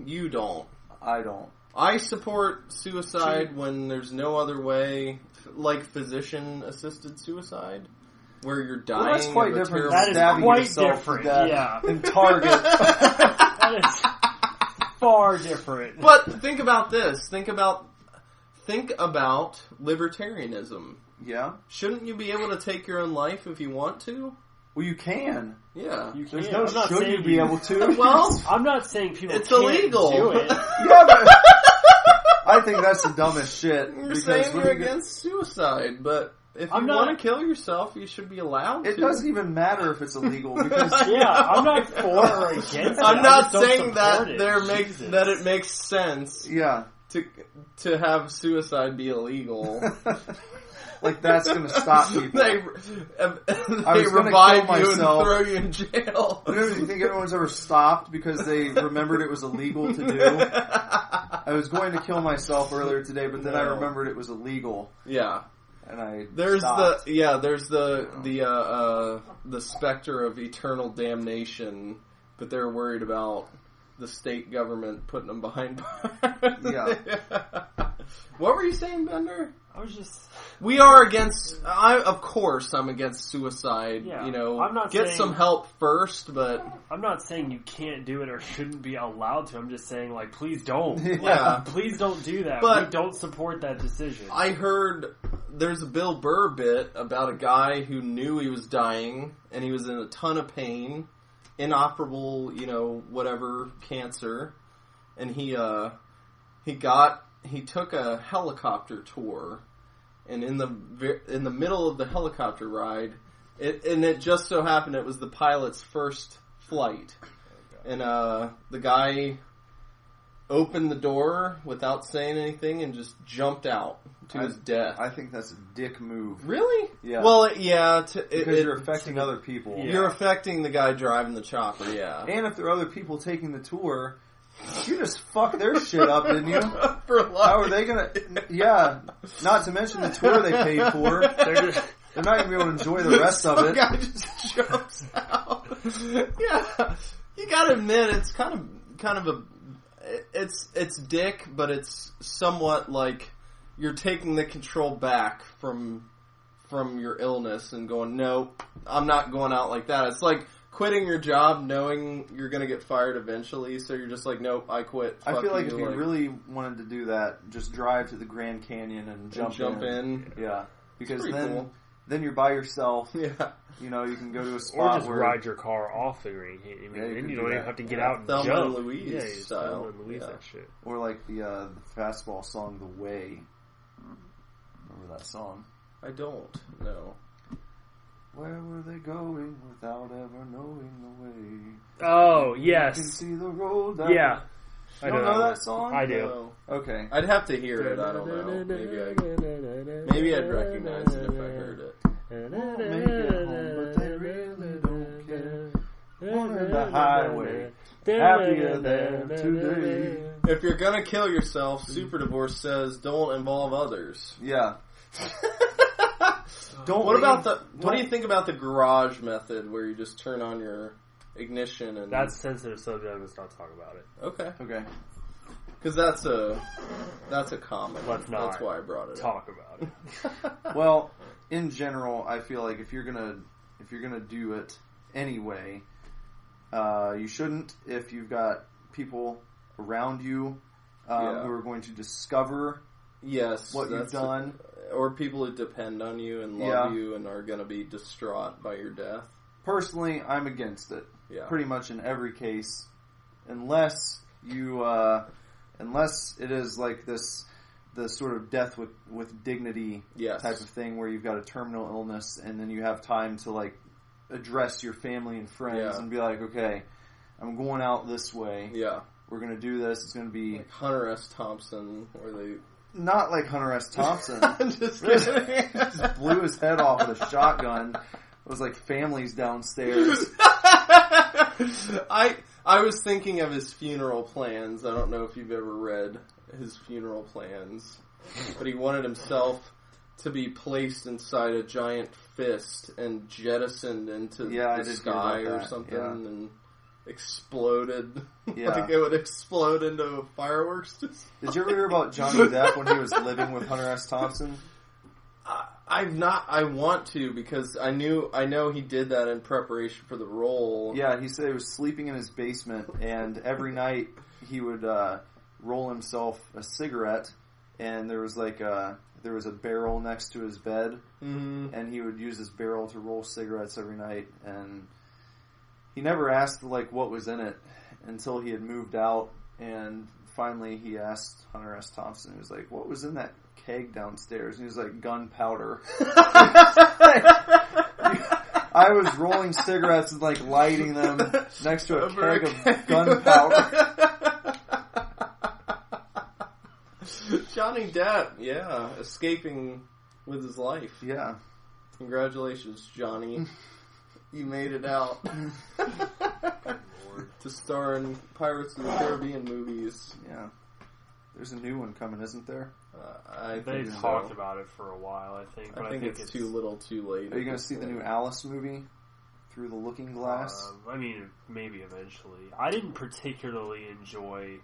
you don't. I don't. I support suicide when there's no other way, like physician-assisted suicide, where you're dying. Well, that's quite different. That is quite different. Yeah. In Target. That is far different. But think about this. Think about libertarianism. Yeah. Shouldn't you be able to take your own life if you want to? Well, you can. Yeah. You can. There's no should you be able to. Well, I'm not saying people it's can't illegal. do it. Yeah, but I think that's the dumbest shit. You're saying you're against suicide, but if you want to kill yourself, you should be allowed to. It doesn't even matter if it's illegal because I'm not for or against it. I'm not saying that it makes sense. Yeah. To have suicide be illegal. That's going to stop people. They revive you and throw you in jail. Do you think anyone's ever stopped because they remembered it was illegal to do? I was going to kill myself earlier today, but then I remembered it was illegal. Yeah. And there's stopped. the specter of eternal damnation, but they're worried about the state government putting them behind bars. Yeah. What were you saying, Bender? We are against. Of course, I'm against suicide. Yeah, I'm not get some help first, but I'm not saying you can't do it or shouldn't be allowed to. I'm just saying, please don't. Yeah, please don't do that. But we don't support that decision. I heard there's a Bill Burr bit about a guy who knew he was dying and he was in a ton of pain, inoperable, whatever cancer, and he took a helicopter tour. And in the middle of the helicopter ride, it just so happened it was the pilot's first flight, and the guy opened the door without saying anything and just jumped out to his death. I think that's a dick move. Really? Yeah. Well, yeah. Because you're affecting other people. Yeah. You're affecting the guy driving the chopper. Yeah. And if there are other people taking the tour, You just fucked their shit up, didn't you? For life. How are they gonna? Yeah, not to mention the tour they paid for. They're not gonna be able to enjoy the rest of it. Guy just jumps out. Yeah, you gotta admit it's kind of a it's dick, but it's somewhat like you're taking the control back from your illness and going, no, I'm not going out like that. It's like quitting your job knowing you're going to get fired eventually, so you're just like, nope, I quit. I feel like if you like, really wanted to do that, just drive to the Grand Canyon and jump in. Yeah, because then you're by yourself. Yeah. You know, you can go to a Or spot just ride your car off the Grand Canyon. Then you don't even have to get out and Thelma jump. and Louise yeah, you style. Thelma and Louise that shit. Or like the fastball song, The Way. Remember that song? I don't know. Where were they going without ever knowing the way? Oh, You can yes. see the road down. Yeah. You don't know that song? I do. No. Okay. I'd have to hear it. I don't know. Maybe I'd recognize it if I heard it. Won't make it home, but they really don't care. Wandering the highway, happier than today. If you're gonna kill yourself, Superdivorce says don't involve others. Yeah. What do you think about the garage method where you just turn on your ignition and That's sensitive subject. Let's not talk about it. Okay. Because that's a common. Let's not That's why I brought it talk about it. Well, in general, I feel like if you're gonna do it anyway, you shouldn't if you've got people around you who are going to discover what you've done. Or people who depend on you and love you and are going to be distraught by your death. Personally, I'm against it. Yeah. Pretty much in every case. Unless it is like the sort of death with dignity type of thing where you've got a terminal illness and then you have time to like address your family and friends and be like, okay, I'm going out this way. Yeah. We're going to do this. It's going to be... Like Hunter S. Thompson, where they... Not like Hunter S. Thompson. I'm just kidding. Just blew his head off with a shotgun. It was like families downstairs. I was thinking of his funeral plans. I don't know if you've ever read his funeral plans. But he wanted himself to be placed inside a giant fist and jettisoned into the sky or something and exploded. Yeah. Like it would explode into fireworks. Did you ever hear about Johnny Depp when he was living with Hunter S. Thompson? I've not. I want to because I know he did that in preparation for the role. Yeah, he said he was sleeping in his basement, and every night he would roll himself a cigarette, and there was a barrel next to his bed, and he would use his barrel to roll cigarettes every night, and he never asked like what was in it until he had moved out, and finally he asked Hunter S. Thompson. He was like, "What was in that keg downstairs?" And he was like, "Gunpowder." I was rolling cigarettes and like lighting them next to a keg of gunpowder. Johnny Depp, escaping with his life. Yeah. Congratulations, Johnny. You made it out. To star in Pirates of the Caribbean movies. Yeah. There's a new one coming, isn't there? They've talked about it for a while, I think. But I think it's too little too late. Are you going to see the new Alice movie? Through the Looking Glass? I mean, maybe eventually. I didn't particularly enjoy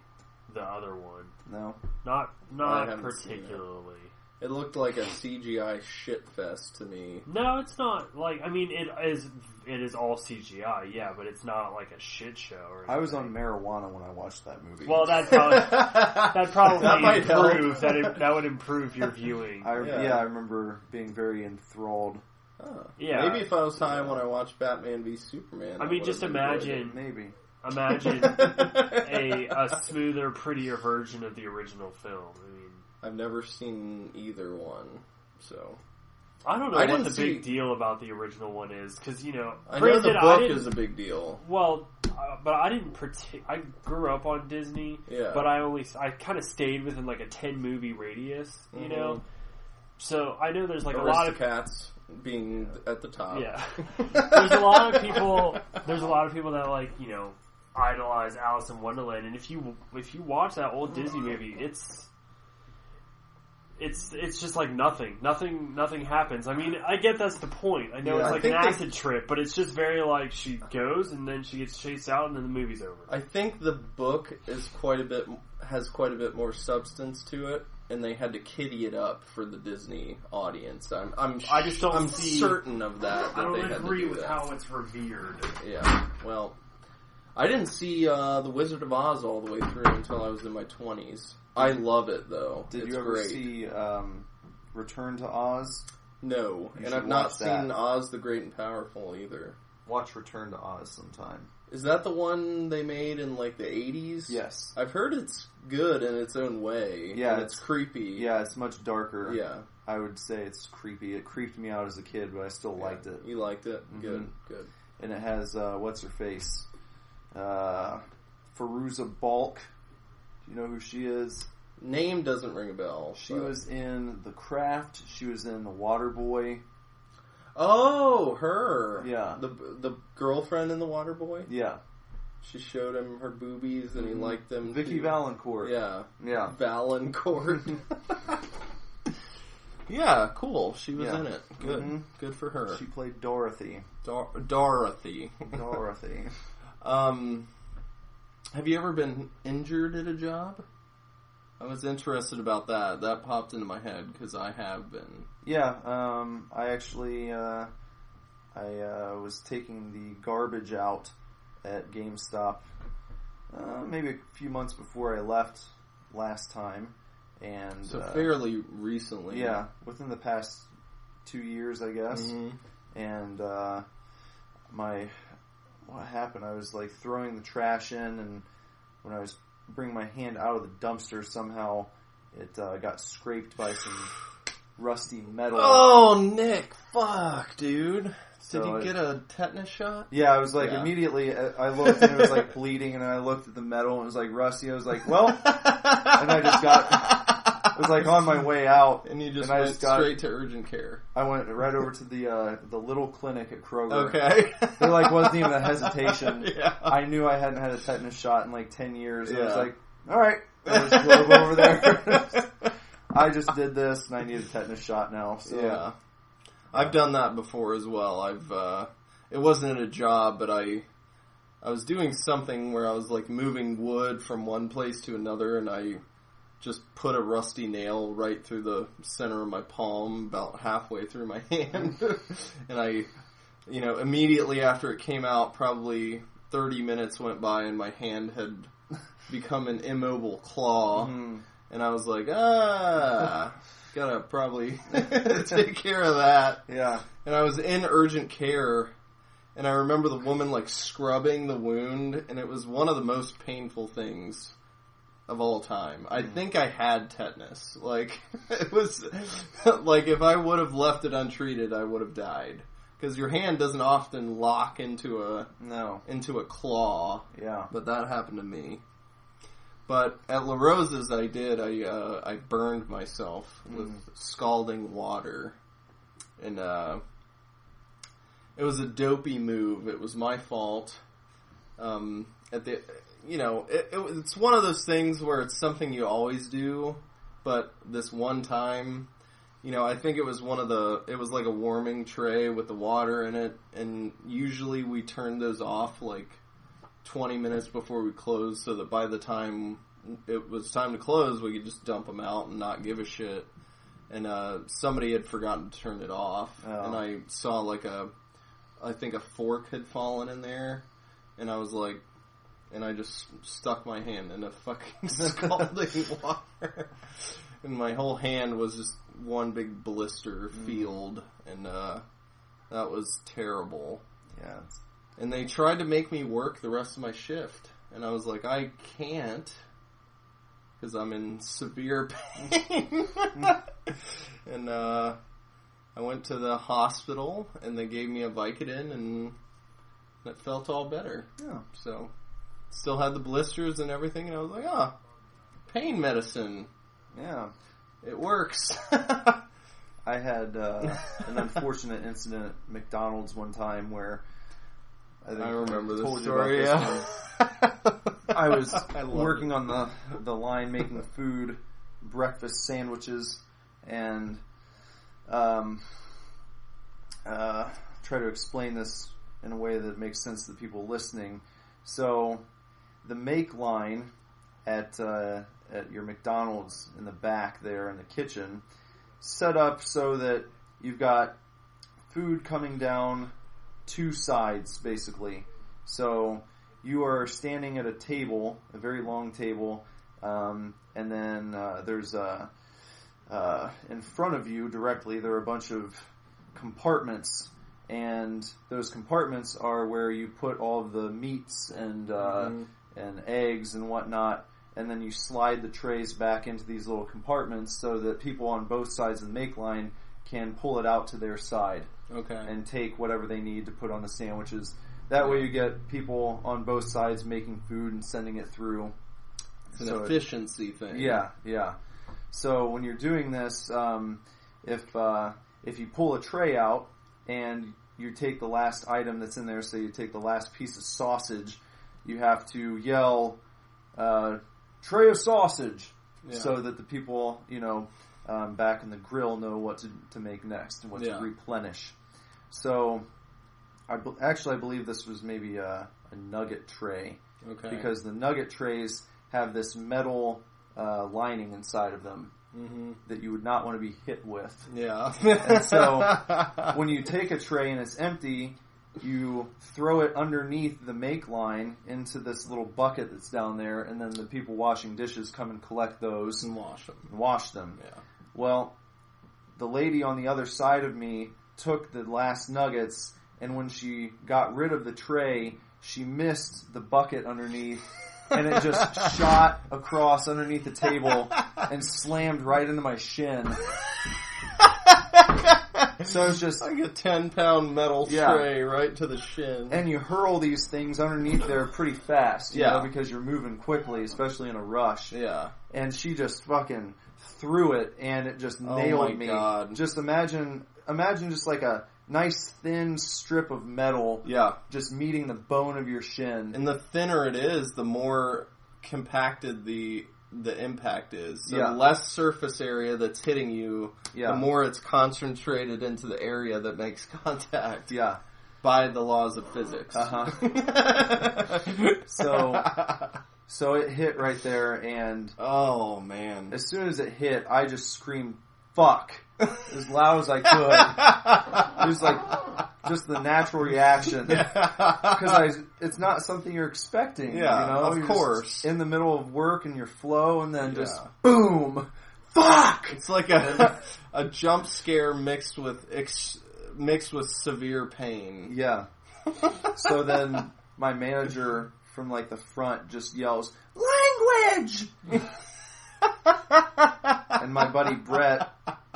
the other one. No? Not particularly. It looked like a CGI shitfest to me. No, it's not. Like, I mean, it is all CGI, yeah, but it's not like a shit show. Or anything. I was on marijuana when I watched that movie. Well, that probably improves. That would improve your viewing. I remember being very enthralled. Yeah. Maybe if I was high when I watched Batman v Superman. I mean, just imagine. Maybe. Imagine a smoother, prettier version of the original film. I mean, I've never seen either one, so I don't know what the big deal about the original one is, because I know the book is a big deal. Well, but I didn't. I grew up on Disney, but I kind of stayed within like a 10 movie radius, you know. So I know there's like a lot of cats being at the top. Yeah, there's a lot of people. There's a lot of people that like idolize Alice in Wonderland, and if you watch that old Disney movie, it's just like nothing happens. I mean, I get that's the point. I know it's like an acid trip, but it's just very like she goes and then she gets chased out and then the movie's over. I think the book has quite a bit more substance to it, and they had to kitty it up for the Disney audience. I'm certain of that. I don't agree with how it's revered. Yeah, well, I didn't see The Wizard of Oz all the way through until I was in my 20s. I love it, though. Did you ever see Return to Oz? No, and I've not seen Oz the Great and Powerful either. Watch Return to Oz sometime. Is that the one they made in like the 80s? Yes. I've heard it's good in its own way. Yeah, and it's creepy. Yeah, it's much darker. Yeah. I would say it's creepy. It creeped me out as a kid, but I still liked it. You liked it? Mm-hmm. Good. And it has, what's her face? Fairuza Balk. Do you know who she is? Name doesn't ring a bell. She was in The Craft. She was in The Waterboy. Oh, her. Yeah. The girlfriend in The Waterboy? Yeah. She showed him her boobies and he liked them. Vicky Valancourt. Yeah. Yeah. Valancourt. Yeah, cool. She was in it. Good. Mm-hmm. Good for her. She played Dorothy. Dorothy. Dorothy. Have you ever been injured at a job? I was interested about that. That popped into my head because I have been. Yeah, I actually I was taking the garbage out at GameStop maybe a few months before I left last time, and so fairly recently. Yeah, within the past 2 years, I guess. Mm-hmm. And what happened? I was like throwing the trash in, and when I was bringing my hand out of the dumpster, somehow it got scraped by some rusty metal. Oh, Nick! Fuck, dude. So did you get a tetanus shot? Yeah, I was like, immediately, I looked and it was like bleeding, and then I looked at the metal and it was like rusty. I was like, well, and I just it was like on my way out. And you just went straight to urgent care. I went right over to the little clinic at Kroger. Okay. There like wasn't even a hesitation. Yeah. I knew I hadn't had a tetanus shot in like 10 years. And I was like, alright. I just drove over there. I just did this and I need a tetanus shot now. So. Yeah. I've done that before as well. It wasn't a job, but I was doing something where I was like moving wood from one place to another, and I just put a rusty nail right through the center of my palm, about halfway through my hand. And I, immediately after it came out, probably 30 minutes went by and my hand had become an immobile claw. Mm. And I was like, gotta probably take care of that. Yeah. And I was in urgent care, and I remember the woman like scrubbing the wound, and it was one of the most painful things of all time. I think I had tetanus. Like, it was like if I would have left it untreated, I would have died. Because your hand doesn't often lock into a claw. Yeah. But that happened to me. But at La Rosa's I did. I burned myself with scalding water. And it was a dopey move. It was my fault. It's one of those things where it's something you always do, but this one time, I think it was it was like a warming tray with the water in it, and usually we turn those off like 20 minutes before we close so that by the time it was time to close, we could just dump them out and not give a shit. And somebody had forgotten to turn it off, and I saw I think a fork had fallen in there, and I was like, and I just stuck my hand in a fucking scalding water. And my whole hand was just one big blister field, and that was terrible. Yeah. And they tried to make me work the rest of my shift, and I was like, I can't, because I'm in severe pain. And I went to the hospital, and they gave me a Vicodin, and it felt all better. Yeah. So, still had the blisters and everything, and I was like, pain medicine. Yeah. It works. I had an unfortunate incident at McDonald's one time where I remember this story. Yeah. I was love working on the line making food, breakfast sandwiches, and try to explain this in a way that makes sense to the people listening. So, the make line at your McDonald's in the back there in the kitchen, set up so that you've got food coming down two sides, basically. So, you are standing at a table, a very long table, and then there's in front of you directly, there are a bunch of compartments, and those compartments are where you put all of the meats and eggs and whatnot, and then you slide the trays back into these little compartments so that people on both sides of the make line can pull it out to their side and take whatever they need to put on the sandwiches. That way you get people on both sides making food and sending it through. It's an efficiency thing. Yeah. So when you're doing this, if you pull a tray out and you take the last item that's in there, so you take the last piece of sausage, you have to yell, tray of sausage, so that the people, back in the grill know what to make next and what to replenish. So, I believe this was maybe a nugget tray. Okay. Because the nugget trays have this metal lining inside of them that you would not want to be hit with. Yeah. And so, when you take a tray and it's empty, you throw it underneath the make line into this little bucket that's down there, and then the people washing dishes come and collect those. And wash them. Yeah. Well, the lady on the other side of me took the last nuggets, and when she got rid of the tray, she missed the bucket underneath, and it just shot across underneath the table and slammed right into my shin. So it's just like a 10-pound metal tray right to the shin. And you hurl these things underneath there pretty fast, you know, because you're moving quickly, especially in a rush. Yeah. And she just fucking threw it, and it just nailed me. God. Just imagine just like a nice thin strip of metal, just meeting the bone of your shin. And the thinner it is, the more compacted the impact is. So the less surface area that's hitting you, the more it's concentrated into the area that makes contact. Yeah. By the laws of physics. So it hit right there, and oh man! As soon as it hit, I just screamed "fuck" as loud as I could. It was like just the natural reaction because it's not something you're expecting. Yeah, you know? Of course. In the middle of work and your flow, and then just boom, fuck. It's like a jump scare mixed with severe pain. Yeah. So then my manager from like the front just yells, "Language!" And my buddy Brett,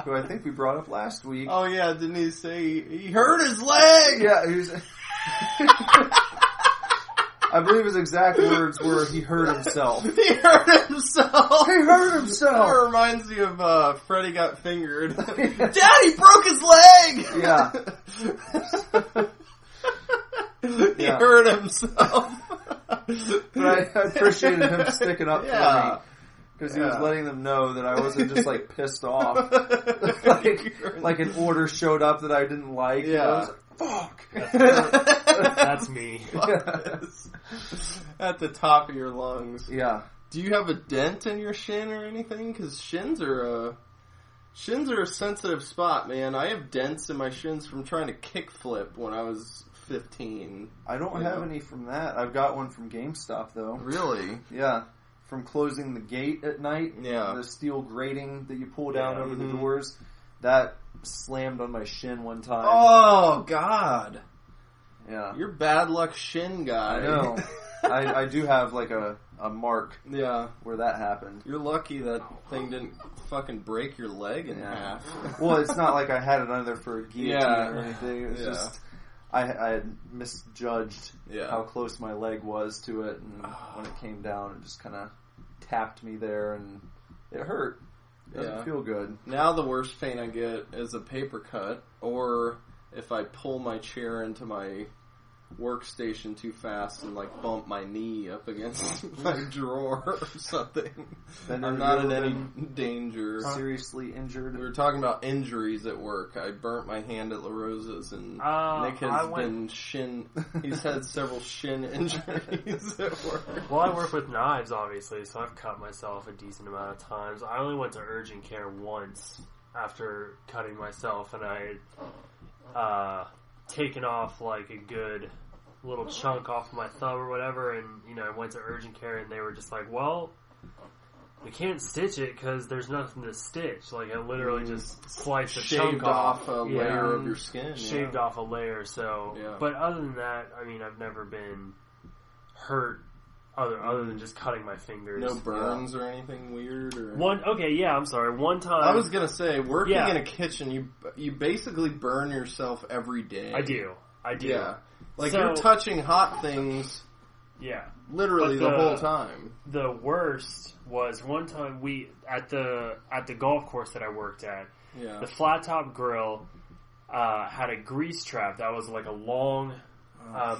who I think we brought up last week. Oh yeah, didn't he say he hurt his leg? Yeah, he was. I believe his exact words were, "He hurt himself." He hurt himself. He hurt himself. That reminds me of Freddy Got Fingered. Daddy broke his leg. Yeah. He hurt himself. But I appreciated him sticking up for me. Because he was letting them know that I wasn't just like pissed off. like an order showed up that I didn't like. Yeah. And I was like, fuck. That's me. At the top of your lungs. Yeah. Do you have a dent in your shin or anything? Because shins are a sensitive spot, man. I have dents in my shins from trying to kickflip when I was 15. I don't have any from that. I've got one from GameStop, though. Really? Yeah. From closing the gate at night. Yeah. The steel grating that you pull down over the doors. That slammed on my shin one time. Oh, God. Yeah. You're bad luck shin guy. I know. I do have like a mark where that happened. You're lucky that thing didn't fucking break your leg in half. Well, it's not like I had it under there for a guillotine or anything. It was just I had misjudged how close my leg was to it, and when it came down, it just kind of tapped me there, and it hurt. It doesn't feel good. Now the worst pain I get is a paper cut, or if I pull my chair into my workstation too fast and like bump my knee up against my drawer or something. Then I'm not in any danger. Seriously injured. We were talking about injuries at work. I burnt my hand at La Rosa's, and Nick has been he's had several shin injuries at work. Well, I work with knives, obviously, so I've cut myself a decent amount of times. I only went to urgent care once after cutting myself, and I had taken off like a good little chunk off of my thumb or whatever, and I went to urgent care, and they were just like, well, we can't stitch it because there's nothing to stitch. Like, I literally just sliced a chunk off. A layer of your skin. Shaved off a layer, so. Yeah. But other than that, I mean, I've never been hurt other than just cutting my fingers. No burns or anything weird? Or? I'm sorry. One time. I was going to say, working in a kitchen, you basically burn yourself every day. I do. Yeah. Like, you're touching hot things. Yeah. Literally the whole time. The worst was one time at the golf course that I worked at, the flat top grill had a grease trap that was like a long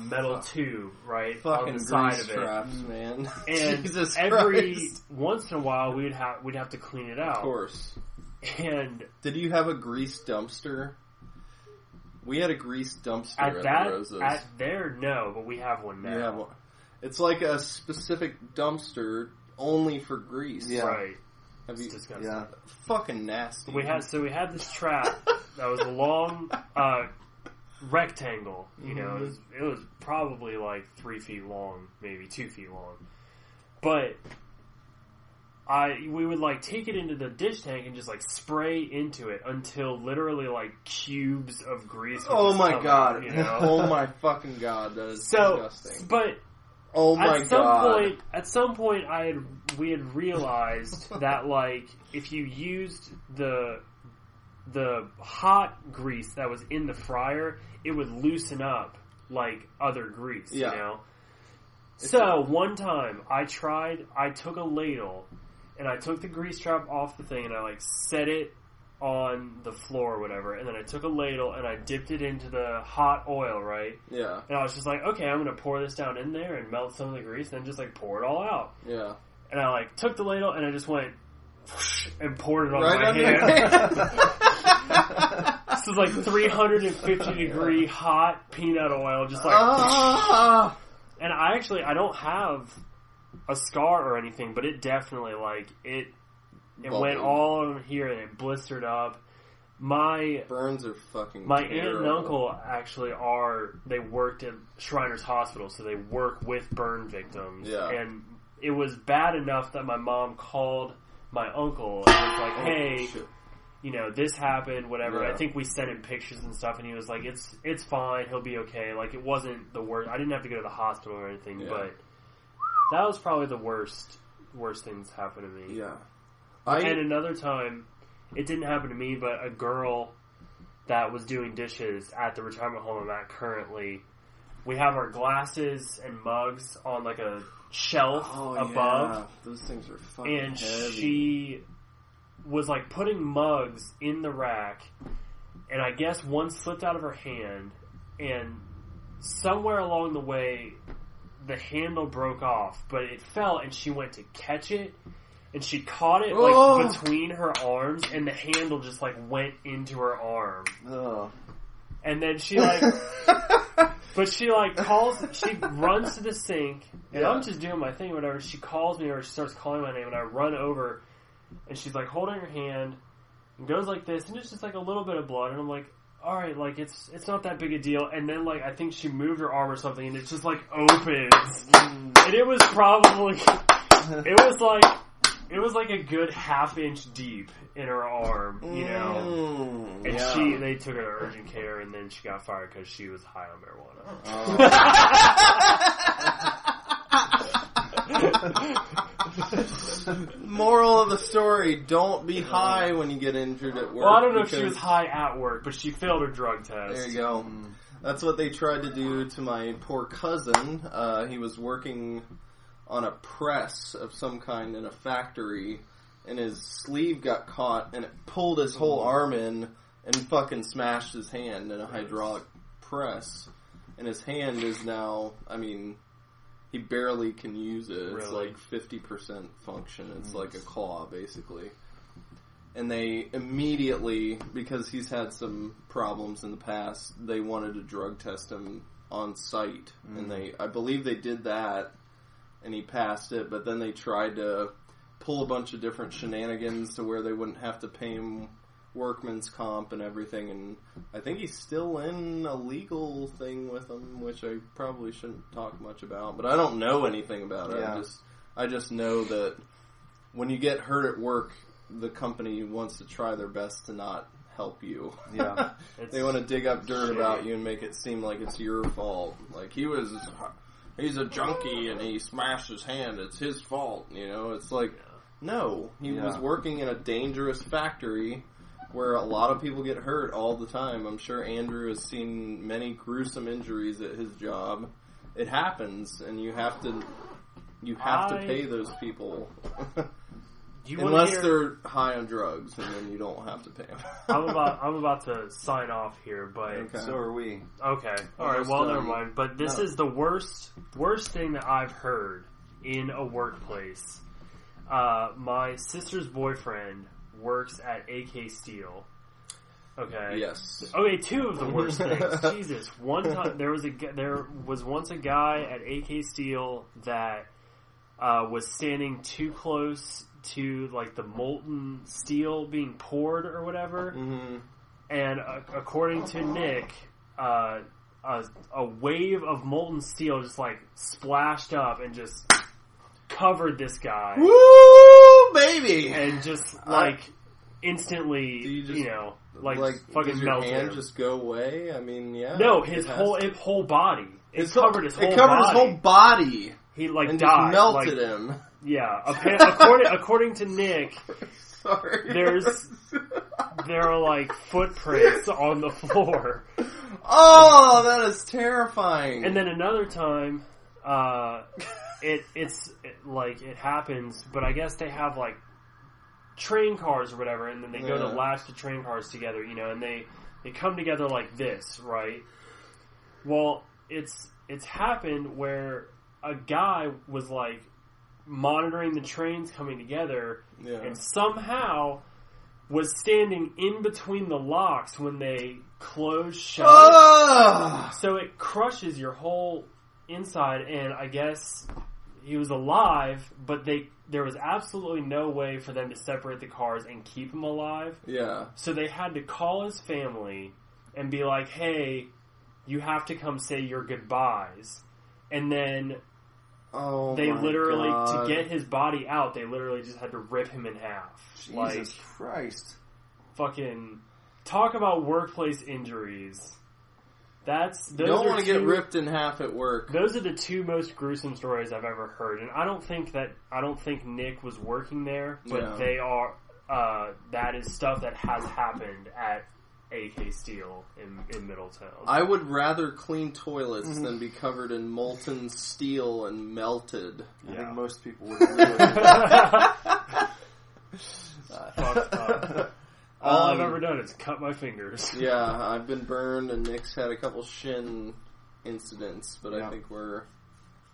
metal tube, right? Fucking on the side grease of it. traps, man. And Jesus every Christ. once in a while we'd have to clean it out. Of course. And did you have a grease dumpster? We had a grease dumpster at the Rosa's. At there, no, but we have one now. You have one. It's like a specific dumpster only for grease. Yeah. Right. Have you? Disgusting. Yeah. Fucking nasty. We had this trap that was a long rectangle. It was probably like 3 feet long, maybe 2 feet long. But we would like take it into the dish tank and just like spray into it until literally like cubes of grease. Oh my god! Oh my fucking god! That is disgusting. But oh my god! At some point, we had realized that like if you used the hot grease that was in the fryer, it would loosen up like other grease. Yeah. So one time I took a ladle. And I took the grease trap off the thing and I like set it on the floor or whatever. And then I took a ladle and I dipped it into the hot oil, right? Yeah. And I was just like, okay, I'm going to pour this down in there and melt some of the grease and then just like pour it all out. Yeah. And I like took the ladle and I just went whoosh, and poured it on right my on hand. This was like 350 degree hot peanut oil, just like. And I don't have a scar or anything, but it definitely it went all over here and it blistered up. My burns are fucking. My terrible. aunt and uncle actually they worked at Shriners Hospital, so they work with burn victims. Yeah. And it was bad enough that my mom called my uncle and was like, "Hey, this happened, whatever." Yeah. I think we sent him pictures and stuff, and he was like, "It's fine, he'll be okay." Like, it wasn't the worst. I didn't have to go to the hospital or anything, but that was probably the worst thing that's happened to me. Yeah. And another time, it didn't happen to me, but a girl that was doing dishes at the retirement home I'm at currently, we have our glasses and mugs on like a shelf above. Yeah. Those things are fucking and heavy. She was like putting mugs in the rack, and I guess one slipped out of her hand, and somewhere along the way the handle broke off, but it fell and she went to catch it and she caught it like between her arms and the handle just like went into her arm. And then she like but she like she runs to the sink and I'm just doing my thing or whatever. She calls me or she starts calling my name and I run over and she's like holding her hand and goes like this and it's just like a little bit of blood and I'm like, alright, like, it's not that big a deal. And then, like, I think she moved her arm or something, and it just, like, opens. And it was probably, it was like a good half-inch deep in her arm, And they took her to urgent care, and then she got fired because she was high on marijuana. Moral of the story, don't be high when you get injured at work. Well, I don't know if she was high at work, but she failed her drug test. There you go. That's what they tried to do to my poor cousin. He was working on a press of some kind in a factory, and his sleeve got caught, and it pulled his whole arm in and fucking smashed his hand in a hydraulic press. and his hand is now, I mean, he barely can use it. It's Really? like 50% function. It's like a claw, basically. And they immediately, because he's had some problems in the past, they wanted to drug test him on site. And I believe they did that, and he passed it, but then they tried to pull a bunch of different shenanigans to where they wouldn't have to pay him workman's comp and everything, and I think he's still in a legal thing with them, which I probably shouldn't talk much about, but I don't know anything about it. Yeah. I just know that when you get hurt at work, the company wants to try their best to not help you. Yeah. They want to dig up dirt about you and make it seem like it's your fault. Like, he's a junkie and he smashed his hand, it's his fault, you know? It's like, no, he was working in a dangerous factory where a lot of people get hurt all the time. I'm sure Andrew has seen many gruesome injuries at his job. It happens, and you have to pay those people. Unless they're high on drugs, and then you don't have to pay them. I'm about to sign off here, but Okay. So are we. okay, all right. Almost Well, done. never mind. But this is the worst thing that I've heard in a workplace. My sister's boyfriend works at AK Steel. Okay. Yes. Okay, two of the worst things. Jesus. One time there was once a guy at AK Steel that was standing too close to like the molten steel being poured or whatever, and according to Nick, a wave of molten steel just like splashed up and just covered this guy. Woo, baby! And just like instantly, you just, like fucking does your melted hand him. just go away? I mean, yeah. No, his whole body. It covered his whole It covered body. his whole body. He like And died. just melted like, him. Yeah. According to Nick, Sorry. there are like footprints on the floor. Oh, that is terrifying. And then another time, it happens, but I guess they have like train cars or whatever, and then they go to latch the train cars together, and they come together like this, right? Well, it's happened where a guy was like monitoring the trains coming together, and somehow was standing in between the locks when they close shut. So it crushes your whole inside, and I guess he was alive, but there was absolutely no way for them to separate the cars and keep him alive. Yeah. So they had to call his family and be like, hey, you have to come say your goodbyes. And then they literally, to get his body out, they literally just had to rip him in half. Jesus Christ. Fucking talk about workplace injuries. You don't want to get ripped in half at work. Those are the two most gruesome stories I've ever heard, and I don't think Nick was working there, but they are. That is stuff that has happened at AK Steel in Middletown. I would rather clean toilets than be covered in molten steel and melted. I think most people would agree with that. Fucked up. All I've ever done is cut my fingers. Yeah, I've been burned, and Nick's had a couple shin incidents, but I think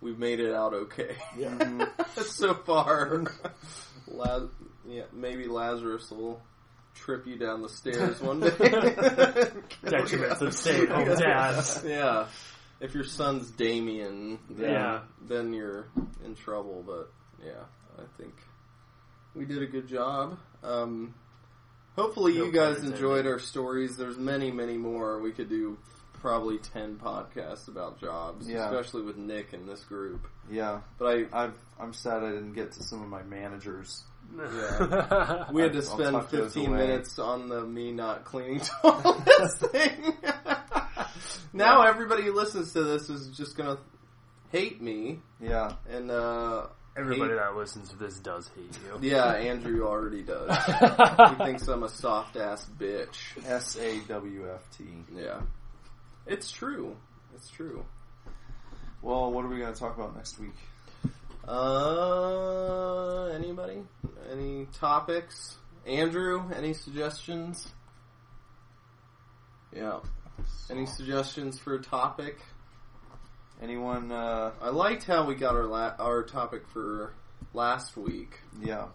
we've made it out okay. Yeah. So far. Maybe Lazarus will trip you down the stairs one day. Detriments of stay-at-home dads. Yeah. If your son's Damien, then you're in trouble, but yeah, I think we did a good job. Hopefully you guys enjoyed our stories. There's many, many more. We could do probably 10 podcasts about jobs, especially with Nick and this group. Yeah, but I'm sad I didn't get to some of my managers. Yeah, we had to spend 15 minutes on the me not cleaning toilets thing. Now everybody who listens to this is just gonna hate me. Yeah, and everybody that listens to this does hate you. Yeah, Andrew already does. He thinks I'm a soft ass bitch. SAWFT. Yeah, it's true. It's true. Well, what are we going to talk about next week? Anybody? Any topics? Andrew, any suggestions? Yeah. Any suggestions for a topic? Anyone? I liked how we got our topic for last week. Yeah.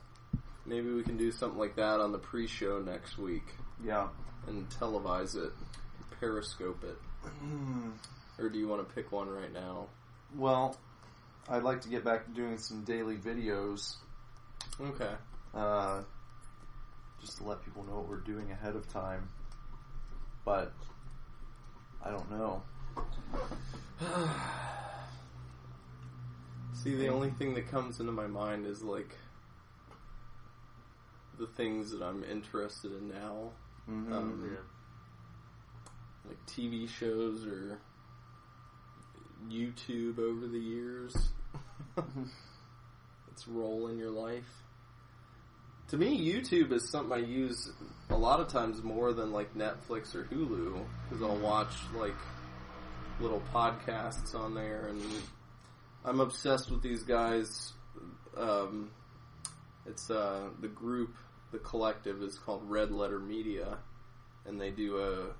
Maybe we can do something like that on the pre-show next week. Yeah. And televise it, periscope it. Or do you want to pick one right now? Well, I'd like to get back to doing some daily videos. Okay. Just to let people know what we're doing ahead of time. But I don't know. See, the only thing that comes into my mind is like the things that I'm interested in now. Like TV shows or YouTube over the years. Its role in your life. To me, YouTube is something I use a lot of times more than like Netflix or Hulu, because I'll watch like little podcasts on there, and I'm obsessed with these guys. It's the group, the collective is called Red Letter Media, and they do a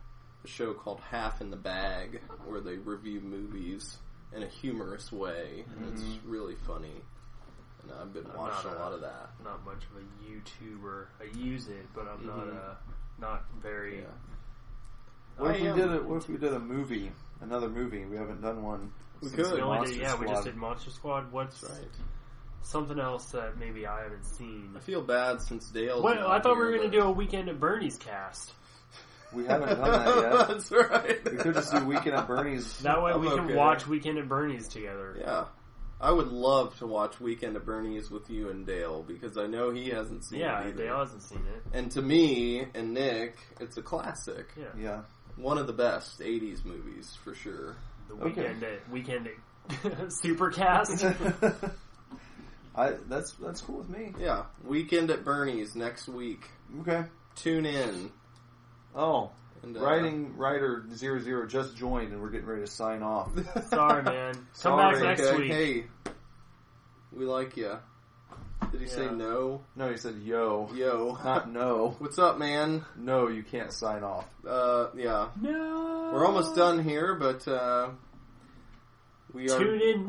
show called Half in the Bag, where they review movies in a humorous way, and it's really funny. And I've been watching a lot of that. Not much of a YouTuber. I use it, but I'm not very. Yeah. What if we did a movie? Another movie. We haven't done one. We could. We just did Monster Squad. What's something else that maybe I haven't seen? I feel bad since Dale's I thought we were going to do a Weekend at Bernie's cast. We haven't done that yet. That's right. We could just do Weekend at Bernie's. That way we can watch Weekend at Bernie's together. Yeah. I would love to watch Weekend at Bernie's with you and Dale, because I know he hasn't seen it either. Yeah, Dale hasn't seen it. And to me and Nick, it's a classic. Yeah. One of the best 80s movies, for sure. The Weekend at Supercast. That's cool with me. Yeah. Weekend at Bernie's next week. Okay. Tune in. Oh. And, writer 00 just joined, and we're getting ready to sign off. Sorry, man. Come back next week. Hey, we like you. Did he say no? No, he said yo. Yo. Not no. What's up, man? No, you can't sign off. Yeah. No. We're almost done here, but we are. Tune in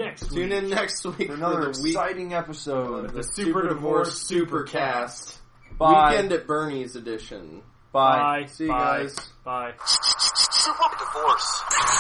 next week for another exciting episode of the Superdivorce Supercast. Bye. Weekend at Bernie's edition. Bye. See you guys. Bye. Superdivorce.